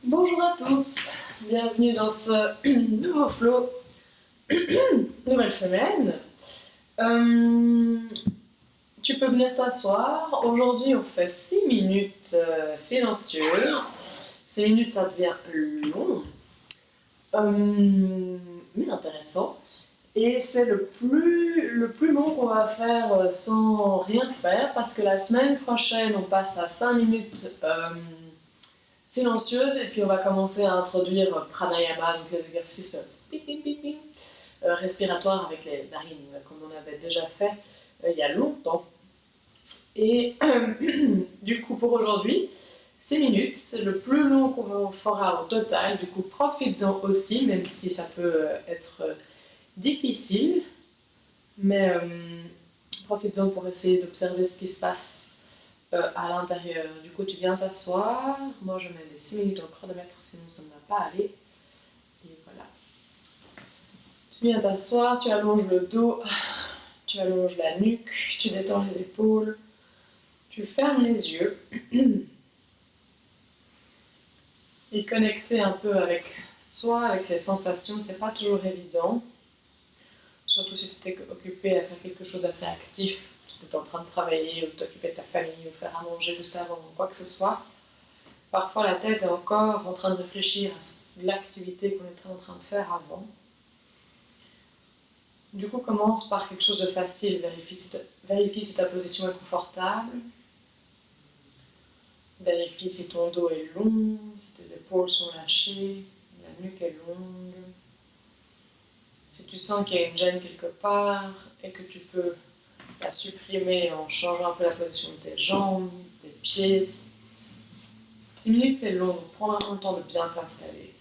Bonjour à tous, bienvenue dans ce nouveau flow, nouvelle semaine. Tu peux venir t'asseoir. Aujourd'hui, on fait 6 minutes silencieuses. 6 minutes, ça devient long, mais intéressant. Et c'est le plus long qu'on va faire sans rien faire, parce que la semaine prochaine, on passe à 5 minutes silencieuses, et puis on va commencer à introduire pranayama, donc les exercices respiratoires avec les narines, comme on avait déjà fait il y a longtemps. Et du coup, pour aujourd'hui, 6 minutes, c'est le plus long qu'on fera au total. Du coup, profites-en aussi, même si ça peut être difficile. Mais profites-en pour essayer d'observer ce qui se passe à l'intérieur. Du coup, tu viens t'asseoir. Moi, je mets les 6 minutes au chronomètre, sinon ça ne va pas aller. Et voilà. Tu viens t'asseoir, tu allonges le dos, tu allonges la nuque, tu détends les épaules, tu fermes les yeux. Et connecter un peu avec soi, avec les sensations, c'est pas toujours évident. Surtout si tu étais occupé à faire quelque chose d'assez actif, si tu étais en train de travailler ou t'occuper de ta famille ou faire à manger juste avant ou quoi que ce soit. Parfois la tête est encore en train de réfléchir à l'activité qu'on était en train de faire avant. Du coup, commence par quelque chose de facile. Vérifie si ta position est confortable. Vérifie si ton dos est long, si tes épaules sont lâchées, la nuque est longue. Si tu sens qu'il y a une gêne quelque part et que tu peux la supprimer en changeant un peu la position de tes jambes, tes pieds. 6 minutes c'est long, donc prends vraiment le temps de bien t'installer.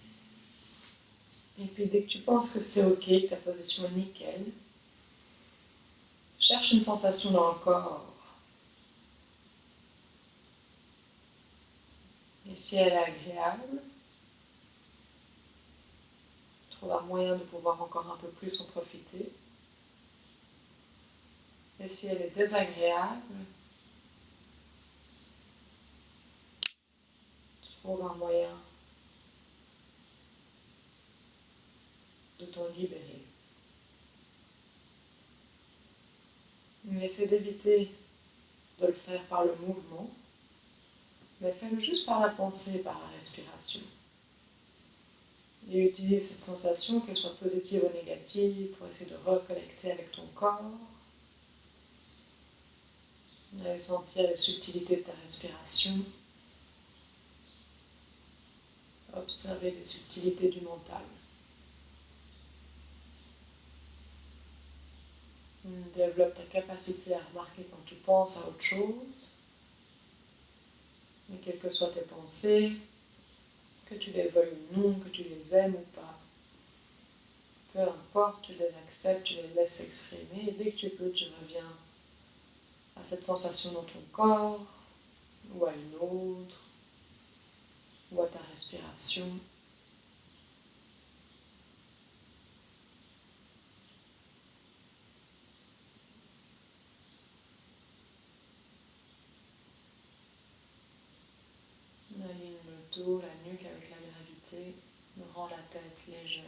Et puis dès que tu penses que c'est ok, que ta position est nickel, cherche une sensation dans le corps. Et si elle est agréable, trouve un moyen de pouvoir encore un peu plus en profiter. Et si elle est désagréable, trouve un moyen de t'en libérer. Mais essaie d'éviter de le faire par le mouvement, mais fais-le juste par la pensée et par la respiration. Et utilise cette sensation, qu'elle soit positive ou négative, pour essayer de reconnecter avec ton corps. Aller sentir les subtilités de ta respiration. Observer les subtilités du mental. Développe ta capacité à remarquer quand tu penses à autre chose. Et quelles que soient tes pensées, que tu les veuilles ou non, que tu les aimes ou pas. Peu importe, tu les acceptes, tu les laisses s'exprimer. Et dès que tu peux, tu reviens à cette sensation dans ton corps, ou à une autre, ou à ta respiration. Aligne le dos, la nuque avec la gravité, rend la tête légère.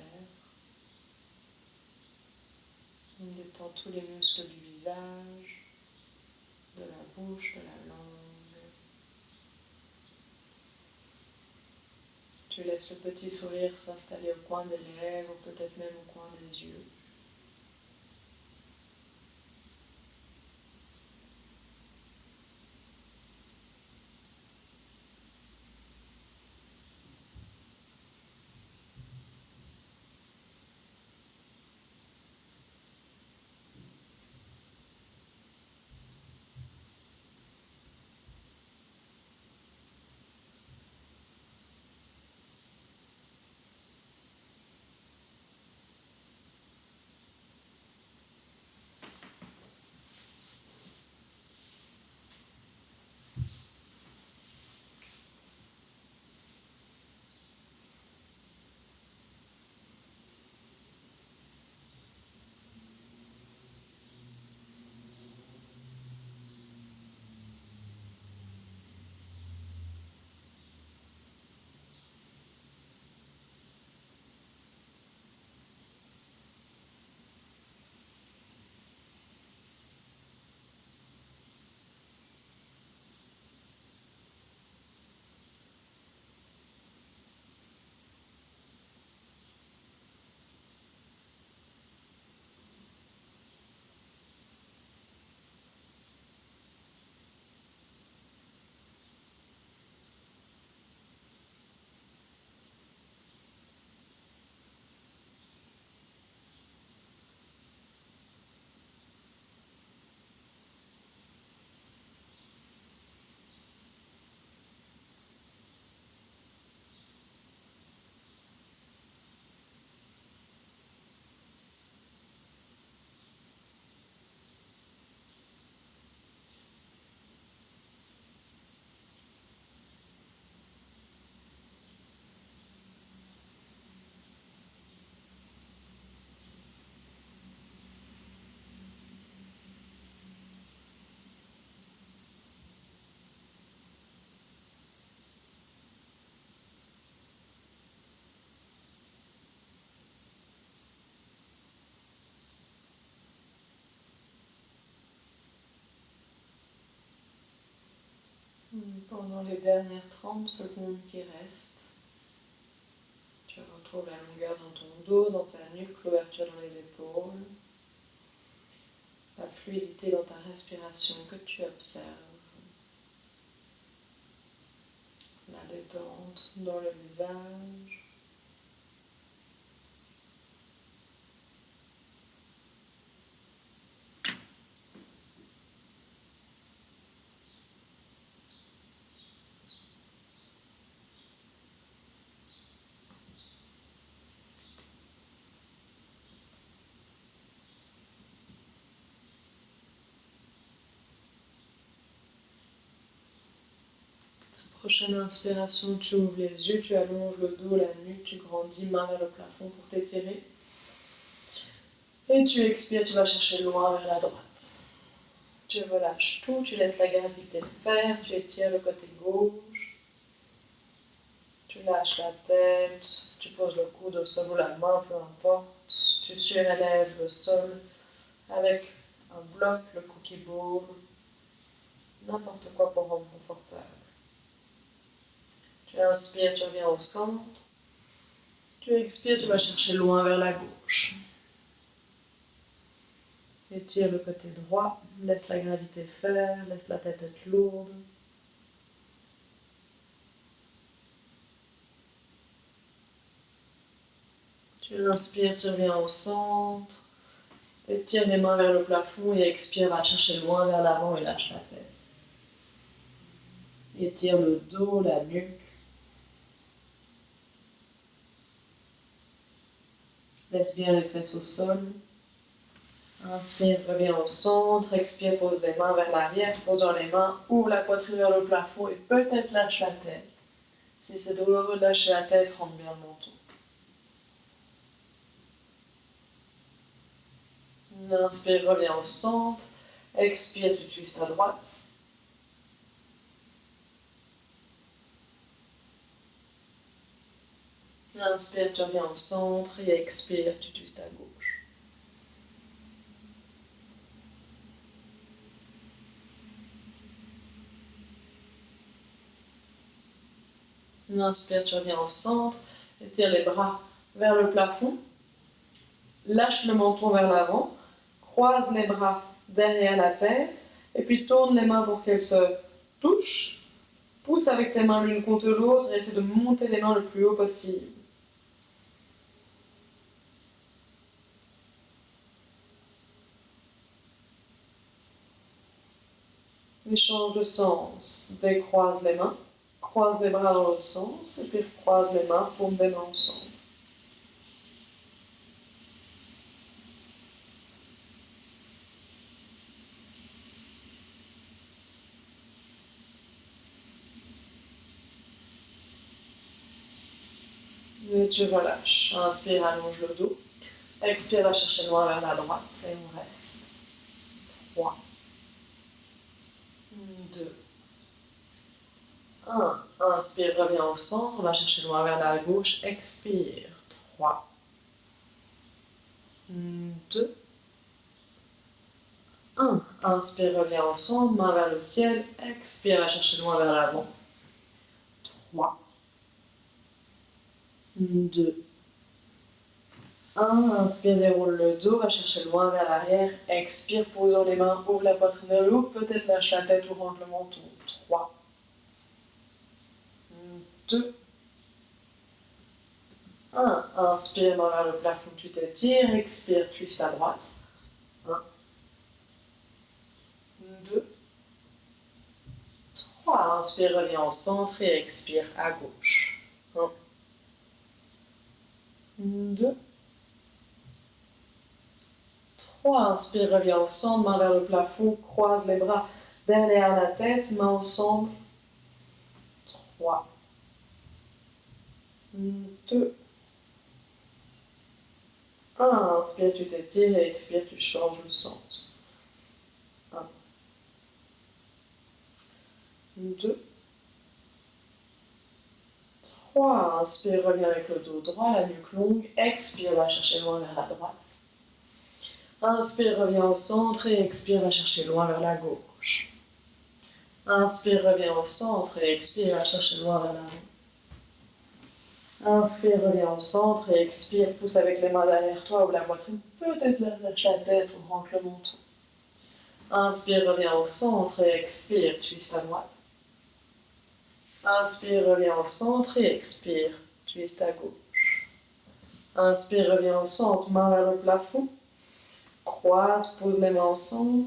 Détends tous les muscles du visage, de la bouche, de la langue. Tu laisses le petit sourire s'installer au coin des lèvres, peut-être même au coin des yeux. Dans les dernières 30 secondes qui restent, tu retrouves la longueur dans ton dos, dans ta nuque, l'ouverture dans les épaules, la fluidité dans ta respiration que tu observes, la détente dans le visage. Prochaine inspiration, tu ouvres les yeux, tu allonges le dos, la nuque, tu grandis, main vers le plafond pour t'étirer. Et tu expires, tu vas chercher loin vers la droite. Tu relâches tout, tu laisses la gravité faire, tu étires le côté gauche. Tu lâches la tête, tu poses le coude au sol ou la main, peu importe. Tu surélèves le sol avec un bloc, le cookie ball, n'importe quoi pour rendre confortable. Tu inspires, tu reviens au centre. Tu expires, tu vas chercher loin vers la gauche. Étire le côté droit, laisse la gravité faire, laisse la tête être lourde. Tu inspires, tu reviens au centre. Étire les mains vers le plafond et expire, va chercher loin vers l'avant et lâche la tête. Étire le dos, la nuque. Laisse bien les fesses au sol. Inspire, reviens au centre. Expire, pose les mains vers l'arrière. Posant les mains, ouvre la poitrine vers le plafond et peut-être lâche la tête. Si c'est douloureux de lâcher la tête, rentre bien le menton. Inspire, reviens au centre. Expire, tu twistes à droite. Inspire, tu reviens au centre et expire, tu twistes à gauche. Inspire, tu reviens au centre, étire les bras vers le plafond, lâche le menton vers l'avant, croise les bras derrière la tête et puis tourne les mains pour qu'elles se touchent. Pousse avec tes mains l'une contre l'autre et essaie de monter les mains le plus haut possible. Et change de sens. Décroise les mains, croise les bras dans l'autre sens et puis croise les mains, paume des mains ensemble. Et tu relâches. Inspire, allonge le dos. Expire, va chercher loin vers la droite et on reste. 3, 2, 1. Inspire, reviens au centre, va chercher loin vers la gauche. Expire. 3, 2, 1. Inspire, reviens au centre, main vers le ciel. Expire, va chercher loin vers l'avant. 3, 2, 1. Inspire, déroule le dos, va chercher loin vers l'arrière. Expire, posant les mains, ouvre la poitrine vers le haut, peut-être lâche la tête ou rentre le menton. 3, 2, 1. Inspire, main vers le plafond, tu t'étires. Expire, twist à droite. 1, 2, 3. Inspire, reviens au centre et expire à gauche. 1, 2, 3. Inspire, reviens au centre, main vers le plafond, croise les bras derrière la tête, mains ensemble. 3, 2, 1. Inspire, tu t'étires et expire, tu changes le sens. 1, 2, 3. Inspire, reviens avec le dos droit, la nuque longue. Expire, va chercher loin vers la droite. Inspire, reviens au centre et expire, va chercher loin vers la gauche. Inspire, reviens au centre et expire, va chercher loin vers l'avant. Inspire, reviens au centre et expire, pousse avec les mains derrière toi ou la poitrine. Peut-être lâche la tête ou rentre le menton. Inspire, reviens au centre et expire, twiste à droite. Inspire, reviens au centre et expire, twiste à gauche. Inspire, reviens au centre, main vers le plafond. Croise, pose les mains ensemble.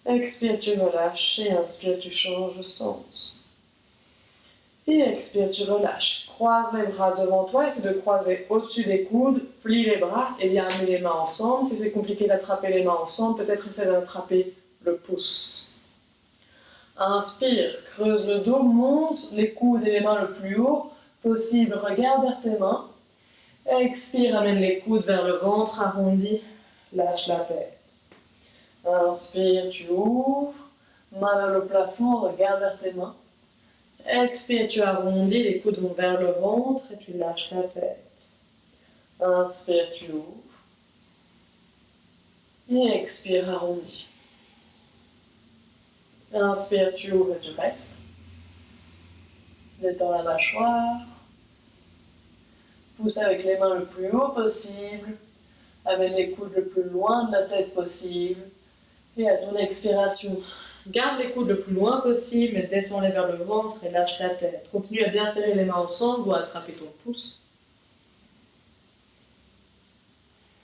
Expire, tu relâches et inspire, tu changes de sens. Et expire, tu relâches. Croise les bras devant toi, essaie de croiser au-dessus des coudes, plie les bras et viens amener les mains ensemble. Si c'est compliqué d'attraper les mains ensemble, peut-être essaie d'attraper le pouce. Inspire, creuse le dos, monte les coudes et les mains le plus haut possible. Regarde vers tes mains. Expire, amène les coudes vers le ventre, arrondis, lâche la tête. Inspire, tu ouvres, main vers le plafond, regarde vers tes mains. Expire, tu arrondis, les coudes vont vers le ventre et tu lâches la tête. Inspire, tu ouvres. Et expire, arrondis. Inspire, tu ouvres et tu restes. Détends la mâchoire. Pousse avec les mains le plus haut possible. Amène les coudes le plus loin de la tête possible. Et à ton expiration, garde les coudes le plus loin possible, mais descends-les vers le ventre et lâche la tête. Continue à bien serrer les mains ensemble ou à attraper ton pouce.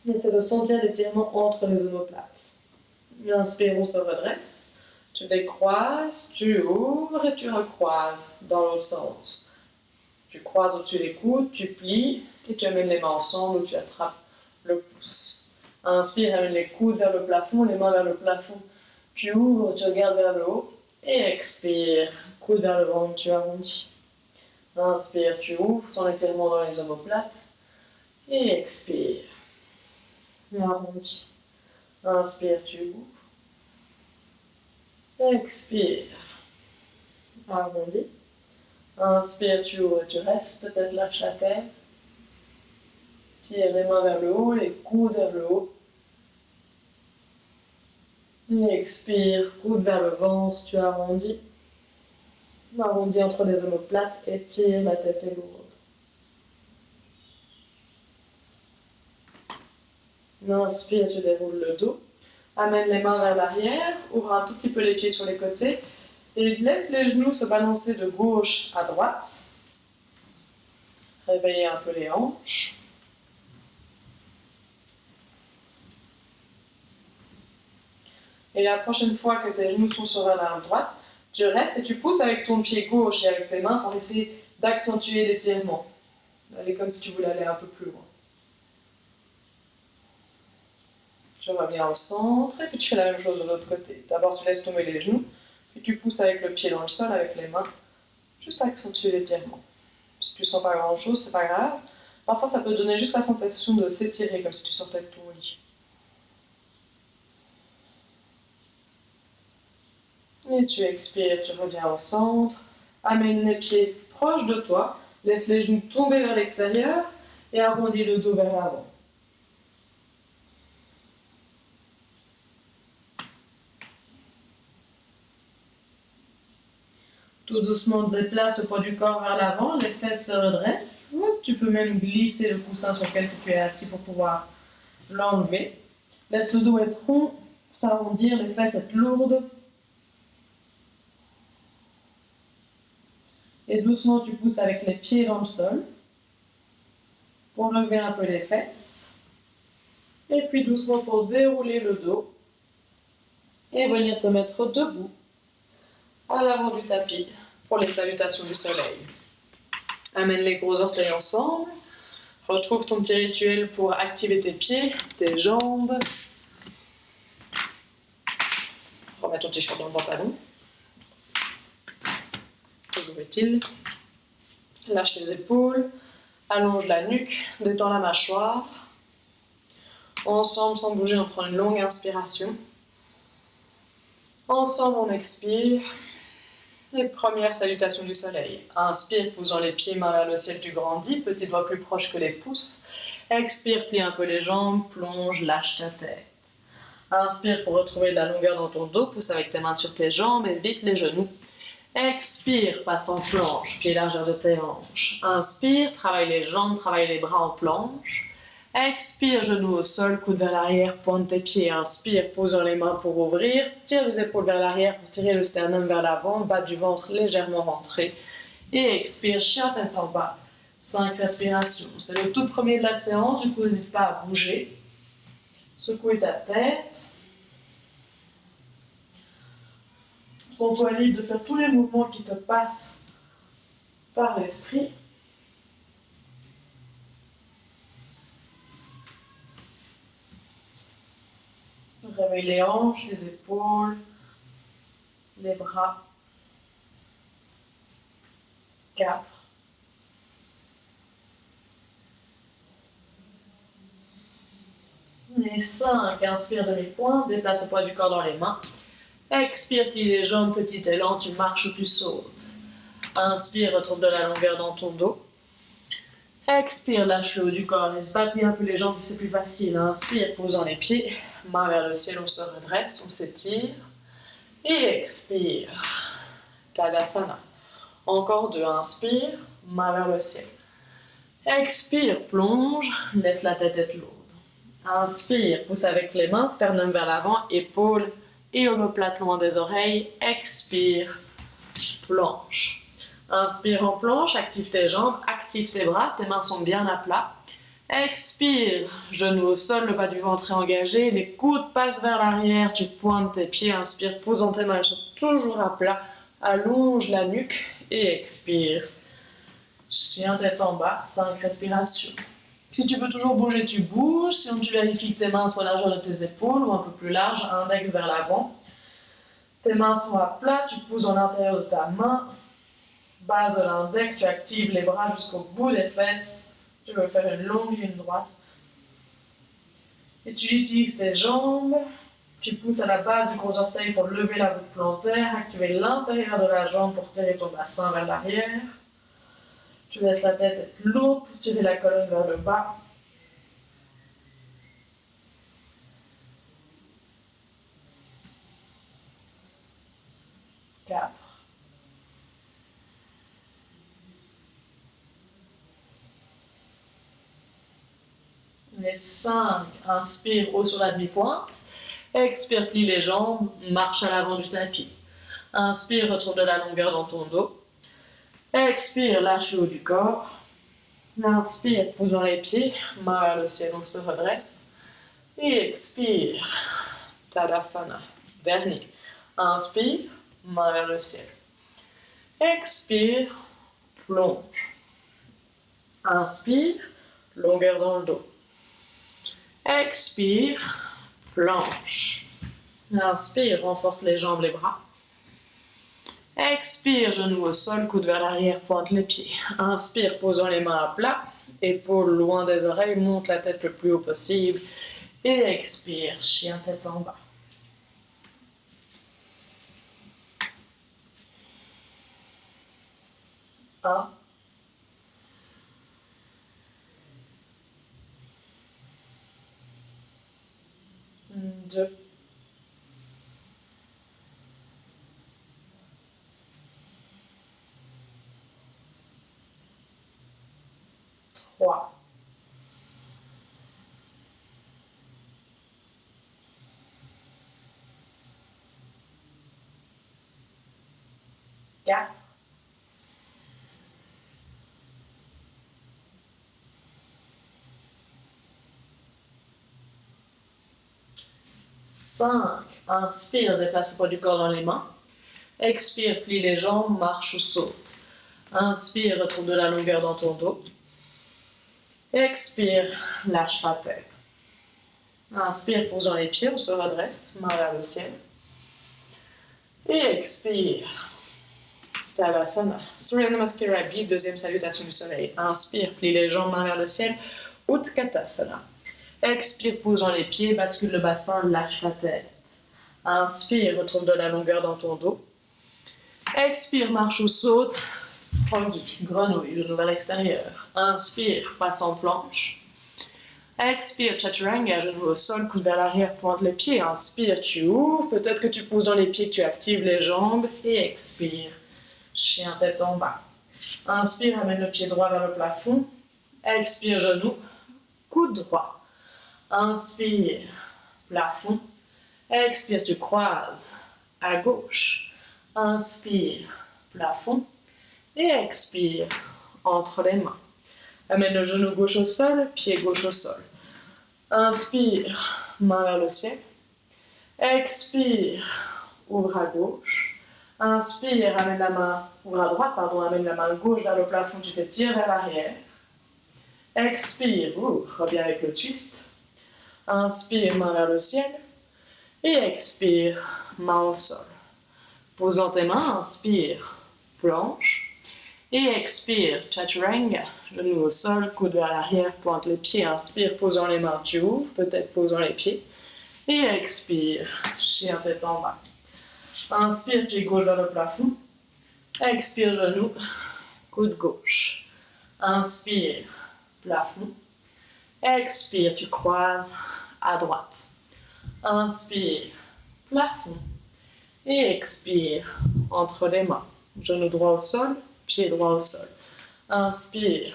Essaie de sentir l'étirement entre les omoplates. Inspire, on se redresse. Tu décroises, tu ouvres et tu recroises dans l'autre sens. Tu croises au-dessus des coudes, tu plies et tu amènes les mains ensemble ou tu attrapes le pouce. Inspire, amène les coudes vers le plafond, les mains vers le plafond. Tu ouvres, tu regardes vers le haut. Et expire, coude vers le ventre, tu arrondis. Inspire, tu ouvres, sans étirement dans les omoplates. Et expire, arrondis. Inspire, tu ouvres. Expire, arrondis. Inspire, tu ouvres et tu restes. Peut-être lâche la tête. Tire les mains vers le haut, les coudes vers le haut. Et expire, coude vers le ventre, tu arrondis. Arrondis entre les omoplates, étire, la tête est lourde. Inspire, tu déroules le dos. Amène les mains vers l'arrière, ouvre un tout petit peu les pieds sur les côtés et laisse les genoux se balancer de gauche à droite. Réveillez un peu les hanches. Et la prochaine fois que tes genoux sont sur la main droite, tu restes et tu pousses avec ton pied gauche et avec tes mains pour essayer d'accentuer l'étirement. Allez comme si tu voulais aller un peu plus loin. Tu reviens au centre et puis tu fais la même chose de l'autre côté. D'abord tu laisses tomber les genoux, puis tu pousses avec le pied dans le sol, avec les mains, juste accentuer l'étirement. Si tu sens pas grand chose, c'est pas grave. Parfois ça peut donner juste la sensation de s'étirer comme si tu sortais de ton lit. Et tu expires, tu reviens au centre, amène les pieds proches de toi, laisse les genoux tomber vers l'extérieur et arrondis le dos vers l'avant. Tout doucement, déplace le poids du corps vers l'avant, les fesses se redressent. Tu peux même glisser le coussin sur lequel tu es assis pour pouvoir l'enlever. Laisse le dos être rond, s'arrondir, les fesses être lourdes. Et doucement, tu pousses avec les pieds dans le sol pour lever un peu les fesses. Et puis doucement pour dérouler le dos et venir te mettre debout à l'avant du tapis pour les salutations du soleil. Amène les gros orteils ensemble. Retrouve ton petit rituel pour activer tes pieds, tes jambes. Remets ton t-shirt dans le pantalon. Toujours utile. Lâche les épaules. Allonge la nuque. Détends la mâchoire. Ensemble, sans bouger, on prend une longue inspiration. Ensemble, on expire. Et première salutation du soleil. Inspire, posant les pieds, main vers le ciel, tu grandis. Petit doigt plus proche que les pouces. Expire, plie un peu les jambes, plonge, lâche ta tête. Inspire pour retrouver de la longueur dans ton dos, pousse avec tes mains sur tes jambes, évite les genoux. Expire, passe en planche, pied largeur de tes hanches. Inspire, travaille les jambes, travaille les bras en planche. Expire, genoux au sol, coude vers l'arrière, pointe tes pieds. Inspire, posant les mains pour ouvrir, tire les épaules vers l'arrière pour tirer le sternum vers l'avant, bas du ventre légèrement rentré. Et expire, chien tête en bas. 5 respirations. C'est le tout premier de la séance, du coup n'hésite pas à bouger. Secouer ta tête. Sens-toi libre de faire tous les mouvements qui te passent par l'esprit. Réveille les hanches, les épaules, les bras. 4. Et 5. Inspire demi-pointe, déplace le poids du corps dans les mains. Expire, plie les jambes, petit élan, tu marches ou tu sautes. Inspire, retrouve de la longueur dans ton dos. Expire, lâche le haut du corps, laisse battre un peu les jambes si c'est plus facile. Inspire, posant les pieds, main vers le ciel, on se redresse, on s'étire. Et expire, Tadasana. Encore 2, inspire, main vers le ciel. Expire, plonge, laisse la tête être lourde. Inspire, pousse avec les mains, sternum vers l'avant, épaules et omoplate loin des oreilles. Expire, planche. Inspire en planche, active tes jambes, active tes bras, tes mains sont bien à plat. Expire, genoux au sol, le bas du ventre est engagé, les coudes passent vers l'arrière, tu pointes tes pieds, inspire, posant tes mains, elles sont toujours à plat, allonge la nuque et expire. Chien tête en bas, 5 respirations. Si tu peux toujours bouger, tu bouges. Sinon, tu vérifies que tes mains soient largeur de tes épaules ou un peu plus large, index vers l'avant. Tes mains sont à plat, tu pousses dans l'intérieur de ta main. Base de l'index, tu actives les bras jusqu'au bout des fesses. Tu veux faire une longue ligne droite. Et tu utilises tes jambes. Tu pousses à la base du gros orteil pour lever la voûte plantaire, activer l'intérieur de la jambe pour tirer ton bassin vers l'arrière. Tu laisses la tête être lourde pour tirer la colonne vers le bas. 4. Et 5. Inspire, haut sur la demi-pointe. Expire, plie les jambes, marche à l'avant du tapis. Inspire, retrouve de la longueur dans ton dos. Expire, lâche le haut du corps. Inspire, posant les pieds, main vers le ciel, on se redresse. Et expire, Tadasana. Dernier. Inspire, main vers le ciel. Expire, plonge. Inspire, longueur dans le dos. Expire, planche. Inspire, renforce les jambes, les bras. Expire, genoux au sol, coude vers l'arrière, pointe les pieds. Inspire, posant les mains à plat, épaules loin des oreilles, monte la tête le plus haut possible. Et expire, chien tête en bas. Un. 2. 3. 4. 5. Inspire, déplace le poids du corps dans les mains. Expire, plie les jambes, marche ou saute. Inspire, retrouve de la longueur dans ton dos. Expire, lâche la tête. Inspire, posant les pieds, on se redresse, main vers le ciel. Et expire, Tadasana. Surya Namaskara, deuxième salutation du soleil. Inspire, plie les jambes, main vers le ciel. Utkatasana. Expire, posant les pieds, bascule le bassin, lâche la tête. Inspire, retrouve de la longueur dans ton dos. Expire, marche ou saute. Anguille, grenouille, genou vers l'extérieur. Inspire, passe en planche. Expire, chaturanga, genou au sol, coude vers l'arrière, pointe les pieds. Inspire, tu ouvres. Peut-être que tu pousses dans les pieds, que tu actives les jambes. Et expire. Chien tête en bas. Inspire, amène le pied droit vers le plafond. Expire, genou, coude droit. Inspire, plafond. Expire, tu croises à gauche. Inspire, plafond. Et expire, entre les mains. Amène le genou gauche au sol, pied gauche au sol. Inspire, main vers le ciel. Expire, ouvre à gauche. Inspire, amène la main, ouvre à droite, pardon, amène la main gauche vers le plafond, tu t'étires vers l'arrière. Expire, ouvre, reviens avec le twist. Inspire, main vers le ciel. Et expire, main au sol. Pose dans tes mains, inspire, planche. Et expire, chaturanga, genou au sol, coude vers l'arrière, pointe les pieds. Inspire, posant les mains, tu ouvres, peut-être posant les pieds. Et expire, chien tête en bas. Inspire, pied gauche vers le plafond. Expire, genou, coude gauche. Inspire, plafond. Expire, tu croises à droite. Inspire, plafond. Et expire, entre les mains. Genou droit au sol, pied droit au sol. Inspire,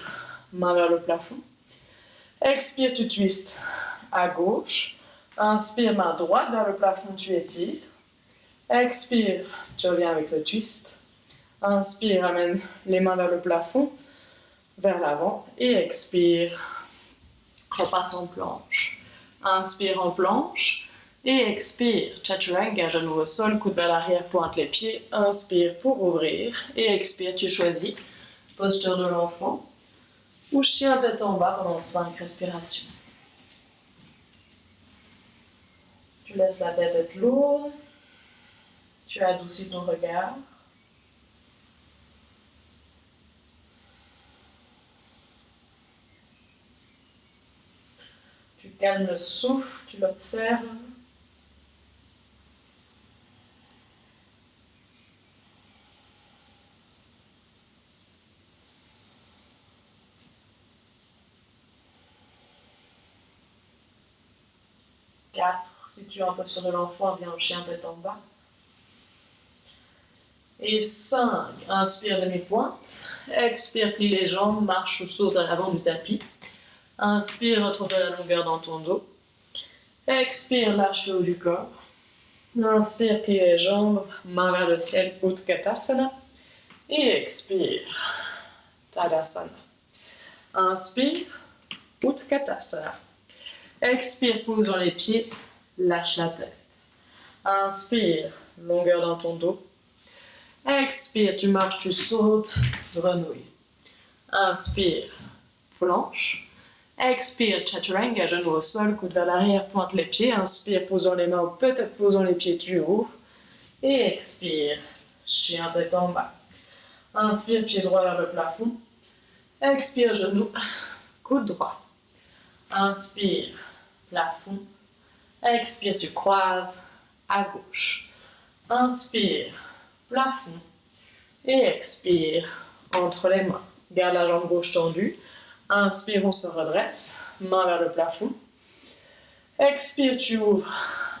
main vers le plafond. Expire, tu twistes à gauche. Inspire, main droite vers le plafond, tu étires. Expire, tu reviens avec le twist. Inspire, amène les mains vers le plafond, vers l'avant. Et expire, repasse en planche. Inspire en planche. Et expire, chaturanga, genou au sol, coude vers l'arrière, pointe les pieds. Inspire pour ouvrir. Et expire, tu choisis. Posture de l'enfant. Ou chien tête en bas pendant 5 respirations. Tu laisses la tête être lourde. Tu adoucis ton regard. Tu calmes le souffle, tu l'observes. Si tu es en posture de l'enfant, viens en chien tête en bas. Et 5, inspire demi-pointe. Expire, plie les jambes, marche ou saute à l'avant du tapis. Inspire, retrouve la longueur dans ton dos. Expire, lâche le haut du corps. Inspire, plie les jambes, main vers le ciel, Utkatasana. Et expire, Tadasana. Inspire, Utkatasana. Expire, pose dans les pieds, lâche la tête. Inspire, longueur dans ton dos. Expire, tu marches, tu sautes, grenouille. Inspire, planche. Expire, chaturanga, genou au sol, coude vers l'arrière, pointe les pieds. Inspire, posant les mains ou peut-être posant les pieds, tu ouvres. Et expire, chien tête en bas. Inspire, pied droit vers le plafond. Expire, genou, coude droit. Inspire, plafond. Expire, tu croises à gauche. Inspire, plafond. Et expire, entre les mains. Garde la jambe gauche tendue. Inspire, on se redresse. Main vers le plafond. Expire, tu ouvres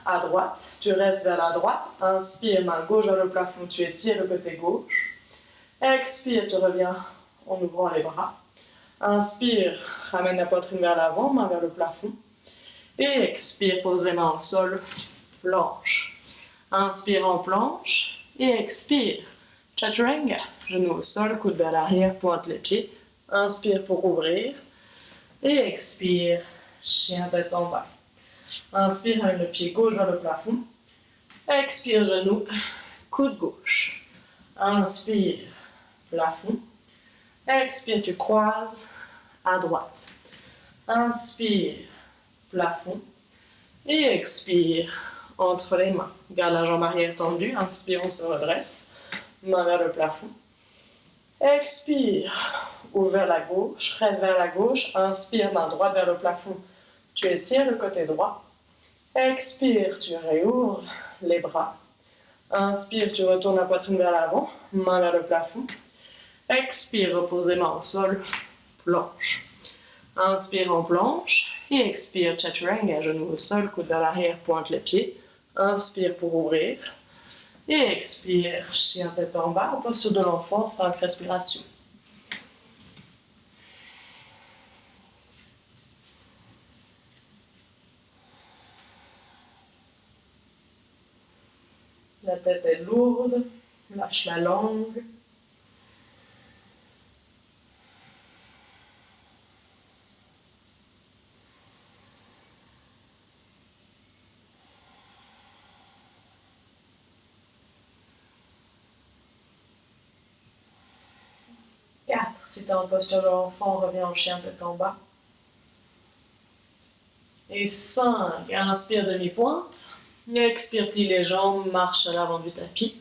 à droite. Tu restes vers la droite. Inspire, main gauche vers le plafond. Tu étires le côté gauche. Expire, tu reviens en ouvrant les bras. Inspire, ramène la poitrine vers l'avant, main vers le plafond. Et expire, pose les mains au sol, planche. Inspire en planche et expire. Chaturanga, genou au sol, coude vers l'arrière, pointe les pieds. Inspire pour ouvrir. Et expire, chien tête en bas. Inspire avec le pied gauche vers le plafond. Expire, genou, coude gauche. Inspire, plafond. Expire, tu croises à droite. Inspire, plafond. Et expire, entre les mains. Garde la jambe arrière tendue. Inspire, on se redresse. Main vers le plafond. Expire, ouvre vers la gauche. Reste vers la gauche. Inspire, main droite vers le plafond. Tu étires le côté droit. Expire, tu réouvres les bras. Inspire, tu retournes la poitrine vers l'avant. Main vers le plafond. Expire, repose les mains au sol, planche. Inspire en planche et expire chaturanga, genou au sol, coude vers l'arrière, pointe les pieds. Inspire pour ouvrir et expire, chien tête en bas, en posture de l'enfant, 5 respirations. La tête est lourde, lâche la langue. Si tu es en posture de l'enfant, reviens en chien tête en bas. Et 5, inspire demi-pointe. Expire, plie les jambes, marche à l'avant du tapis.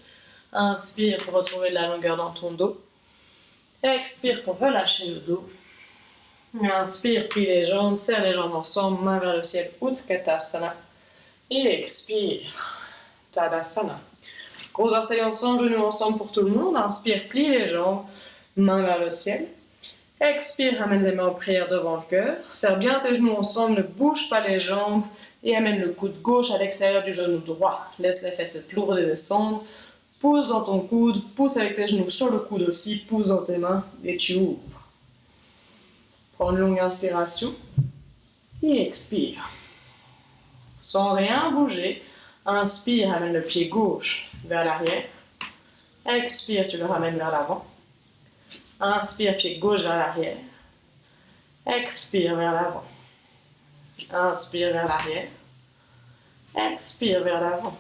Inspire pour retrouver de la longueur dans ton dos. Expire pour relâcher le dos. Inspire, plie les jambes, serre les jambes ensemble, main vers le ciel, Utkatasana. Et expire, Tadasana. Gros orteils ensemble, genoux ensemble pour tout le monde. Inspire, plie les jambes, main vers le ciel. Expire, amène les mains en prière devant le cœur. Serre bien tes genoux ensemble, ne bouge pas les jambes et amène le coude gauche à l'extérieur du genou droit. Laisse les fesses être lourdes et descendre. Pousse dans ton coude, pousse avec tes genoux sur le coude aussi, pousse dans tes mains et tu ouvres. Prends une longue inspiration et expire. Sans rien bouger, inspire, amène le pied gauche vers l'arrière. Expire, tu le ramènes vers l'avant. Inspire, pied gauche vers l'arrière. Expire vers l'avant. Inspire vers l'arrière. Expire vers l'avant.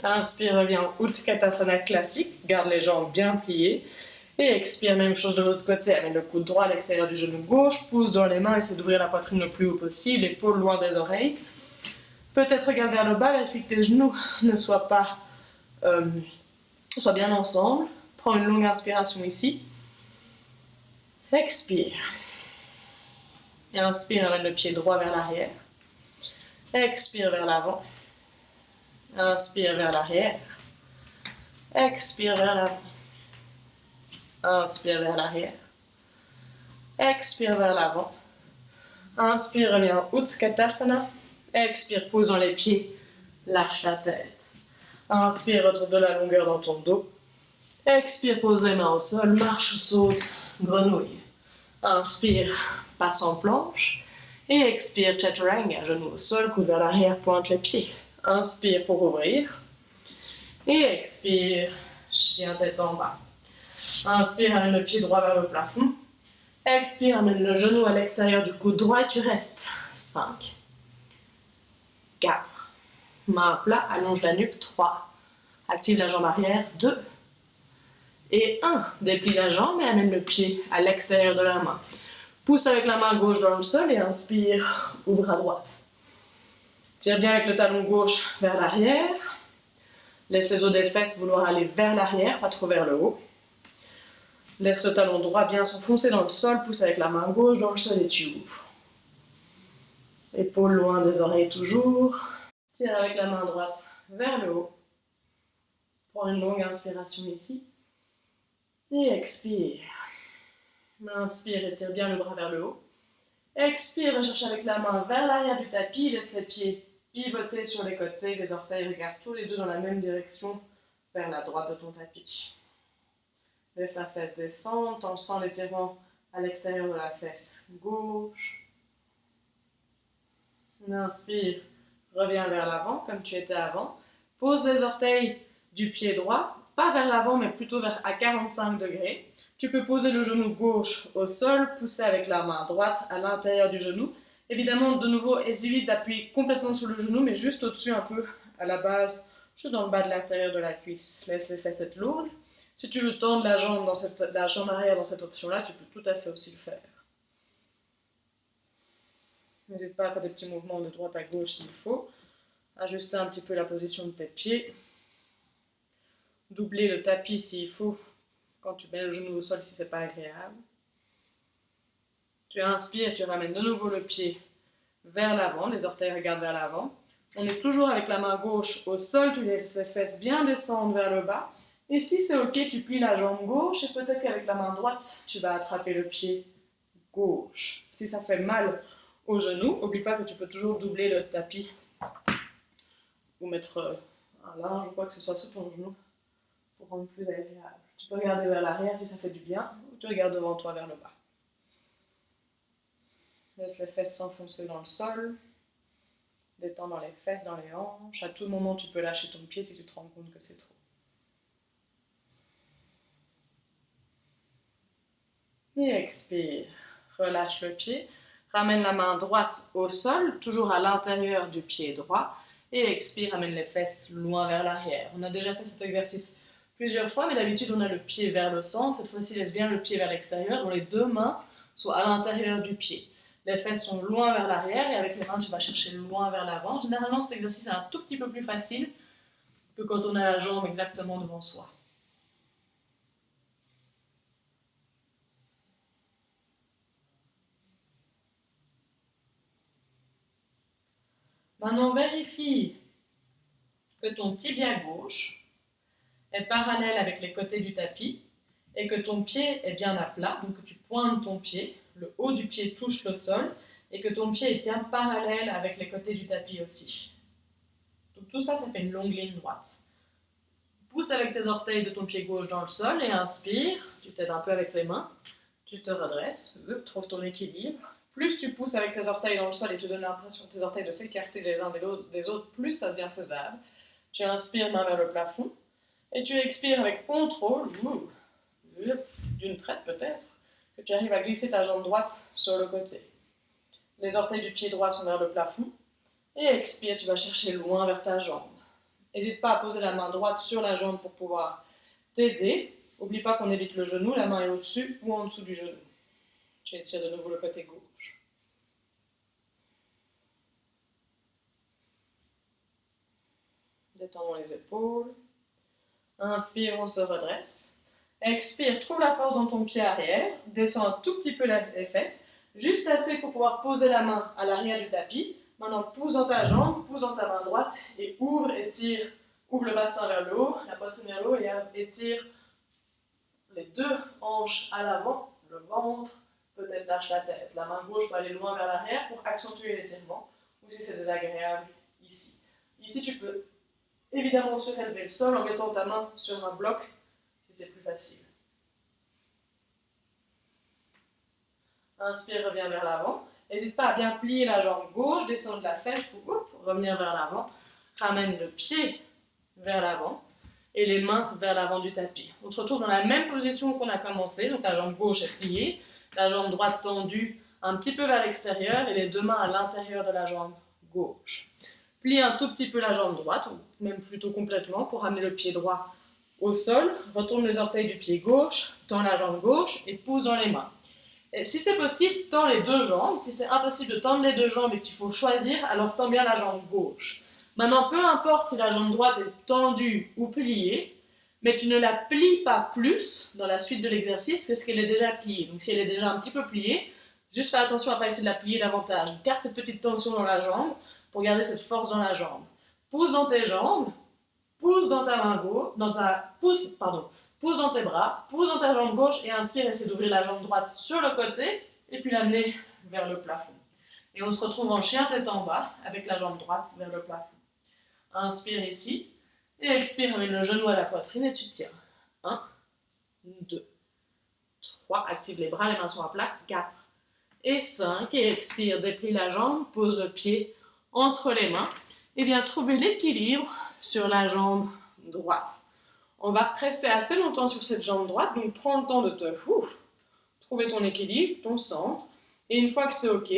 Inspire, reviens en Utkatasana classique. Garde les jambes bien pliées. Et expire, même chose de l'autre côté. Amène le coude droit à l'extérieur du genou gauche. Pousse dans les mains, essaie d'ouvrir la poitrine le plus haut possible. Épaules loin des oreilles. Peut-être regarde vers le bas, vérifie que tes genoux ne soient bien ensemble. Prends une longue inspiration ici. Expire. Et inspire, amène le pied droit vers l'arrière. Expire vers l'avant. Inspire vers l'arrière. Expire vers l'avant. Inspire vers l'arrière. Expire vers l'avant. Inspire, reviens en Utkatasana. Expire, pose dans les pieds. Lâche la tête. Inspire, retrouve de la longueur dans ton dos. Expire, pose les mains au sol. Marche ou saute. Grenouille. Inspire, passe en planche. Et expire, chaturanga, genou au sol, coude vers l'arrière, pointe les pieds. Inspire pour ouvrir. Et expire, chien tête en bas. Inspire, amène le pied droit vers le plafond. Expire, amène le genou à l'extérieur du coude droit et tu restes. 5, 4, main à plat, allonge la nuque. 3, active la jambe arrière. 2, et 1, déplie la jambe et amène le pied à l'extérieur de la main. Pousse avec la main gauche dans le sol et inspire, ouvre à droite. Tire bien avec le talon gauche vers l'arrière. Laisse les os des fesses vouloir aller vers l'arrière, pas trop vers le haut. Laisse le talon droit bien s'enfoncer dans le sol, pousse avec la main gauche dans le sol et tu ouvres. Épaules loin des oreilles toujours. Tire avec la main droite vers le haut. Prends une longue inspiration ici. Et expire. Inspire et tire bien le bras vers le haut. Expire, va chercher avec la main vers l'arrière du tapis. Laisse les pieds pivoter sur les côtés. Les orteils regardent tous les deux dans la même direction vers la droite de ton tapis. Laisse la fesse descendre, t'en sens l'étirement à l'extérieur de la fesse gauche. Inspire, reviens vers l'avant comme tu étais avant. Pose les orteils du pied droit, pas vers l'avant mais plutôt à 45 degrés. Tu peux poser le genou gauche au sol, pousser avec la main droite à l'intérieur du genou. Évidemment, de nouveau, évite d'appuyer complètement sur le genou, mais juste au-dessus un peu, à la base, juste dans le bas de l'intérieur de la cuisse. Laisse les fesses être lourdes. Si tu veux tendre la jambe arrière dans cette option-là, tu peux tout à fait aussi le faire. N'hésite pas à faire des petits mouvements de droite à gauche s'il faut. Ajuster un petit peu la position de tes pieds. Doubler le tapis s'il faut quand tu mets le genou au sol si ce n'est pas agréable. Tu inspires, tu ramènes de nouveau le pied vers l'avant, les orteils regardent vers l'avant. On est toujours avec la main gauche au sol, tu laisses les fesses bien descendre vers le bas. Et si c'est ok, tu plies la jambe gauche et peut-être qu'avec la main droite, tu vas attraper le pied gauche. Si ça fait mal au genou, n'oublie pas que tu peux toujours doubler le tapis ou mettre un linge ou quoi que ce soit sur ton genou pour rendre plus agréable. Tu peux regarder vers l'arrière si ça fait du bien ou tu regardes devant toi vers le bas. Laisse les fesses s'enfoncer dans le sol. Détends dans les fesses, dans les hanches. À tout moment, tu peux lâcher ton pied si tu te rends compte que c'est trop. Et expire. Relâche le pied. Ramène la main droite au sol, toujours à l'intérieur du pied droit. Et expire, ramène les fesses loin vers l'arrière. On a déjà fait cet exercice plusieurs fois, mais d'habitude, on a le pied vers le centre. Cette fois-ci, laisse bien le pied vers l'extérieur, dont les deux mains soient à l'intérieur du pied. Les fesses sont loin vers l'arrière et avec les mains, tu vas chercher loin vers l'avant. Généralement, cet exercice est un tout petit peu plus facile que quand on a la jambe exactement devant soi. Maintenant, vérifie que ton tibia gauche est parallèle avec les côtés du tapis et que ton pied est bien à plat, donc que tu pointes ton pied, le haut du pied touche le sol et que ton pied est bien parallèle avec les côtés du tapis aussi. Donc tout ça, ça fait une longue ligne droite. Pousse avec tes orteils de ton pied gauche dans le sol et inspire, tu t'aides un peu avec les mains, tu te redresses, trouve ton équilibre. Plus tu pousses avec tes orteils dans le sol et tu donnes l'impression tes orteils de s'écarter les uns des autres, plus ça devient faisable. Tu inspires main vers le plafond et tu expires avec contrôle, d'une traite peut-être, que tu arrives à glisser ta jambe droite sur le côté. Les orteils du pied droit sont vers le plafond et expire, tu vas chercher loin vers ta jambe. N'hésite pas à poser la main droite sur la jambe pour pouvoir t'aider. N'oublie pas qu'on évite le genou, la main est au-dessus ou en dessous du genou. Tu étires de nouveau le côté gauche. Détendons les épaules. Inspire, on se redresse. Expire, trouve la force dans ton pied arrière. Descends un tout petit peu les fesses, juste assez pour pouvoir poser la main à l'arrière du tapis. Maintenant, pousse dans ta jambe, pousse dans ta main droite et ouvre, étire. Ouvre le bassin vers le haut, la poitrine vers le haut et étire les deux hanches à l'avant, le ventre, peut-être lâche la tête. La main gauche peut aller loin vers l'arrière pour accentuer l'étirement, ou si c'est désagréable, ici. Ici, tu peux évidemment surélever le sol en mettant ta main sur un bloc, si c'est plus facile. Inspire, reviens vers l'avant. N'hésite pas à bien plier la jambe gauche, descendre la fesse pour revenir vers l'avant. Ramène le pied vers l'avant et les mains vers l'avant du tapis. On se retrouve dans la même position qu'on a commencé, donc la jambe gauche est pliée, la jambe droite tendue un petit peu vers l'extérieur et les deux mains à l'intérieur de la jambe gauche. Plie un tout petit peu la jambe droite, ou même plutôt complètement, pour ramener le pied droit au sol. Retourne les orteils du pied gauche, tends la jambe gauche et pousse dans les mains. Et si c'est possible, tends les deux jambes. Si c'est impossible de tendre les deux jambes et qu'il faut choisir, alors tends bien la jambe gauche. Maintenant, peu importe si la jambe droite est tendue ou pliée, mais tu ne la plies pas plus dans la suite de l'exercice que ce qu'elle est déjà pliée. Donc si elle est déjà un petit peu pliée, juste fais attention à ne pas essayer de la plier davantage. Garde cette petite tension dans la jambe pour garder cette force dans la jambe. Pousse dans tes jambes, pousse dans ta main gauche, pousse dans tes bras, pousse dans ta jambe gauche et inspire, essaie d'ouvrir la jambe droite sur le côté et puis l'amener vers le plafond. Et on se retrouve en chien tête en bas avec la jambe droite vers le plafond. Inspire ici et expire, amène le genou à la poitrine et tu tiens. 1, 2, 3, active les bras, les mains sont à plat, 4 et 5 et expire, déplie la jambe, pose le pied entre les mains et bien trouver l'équilibre sur la jambe droite. On va rester assez longtemps sur cette jambe droite, donc prends le temps de trouver ton équilibre, ton centre. Et une fois que c'est ok,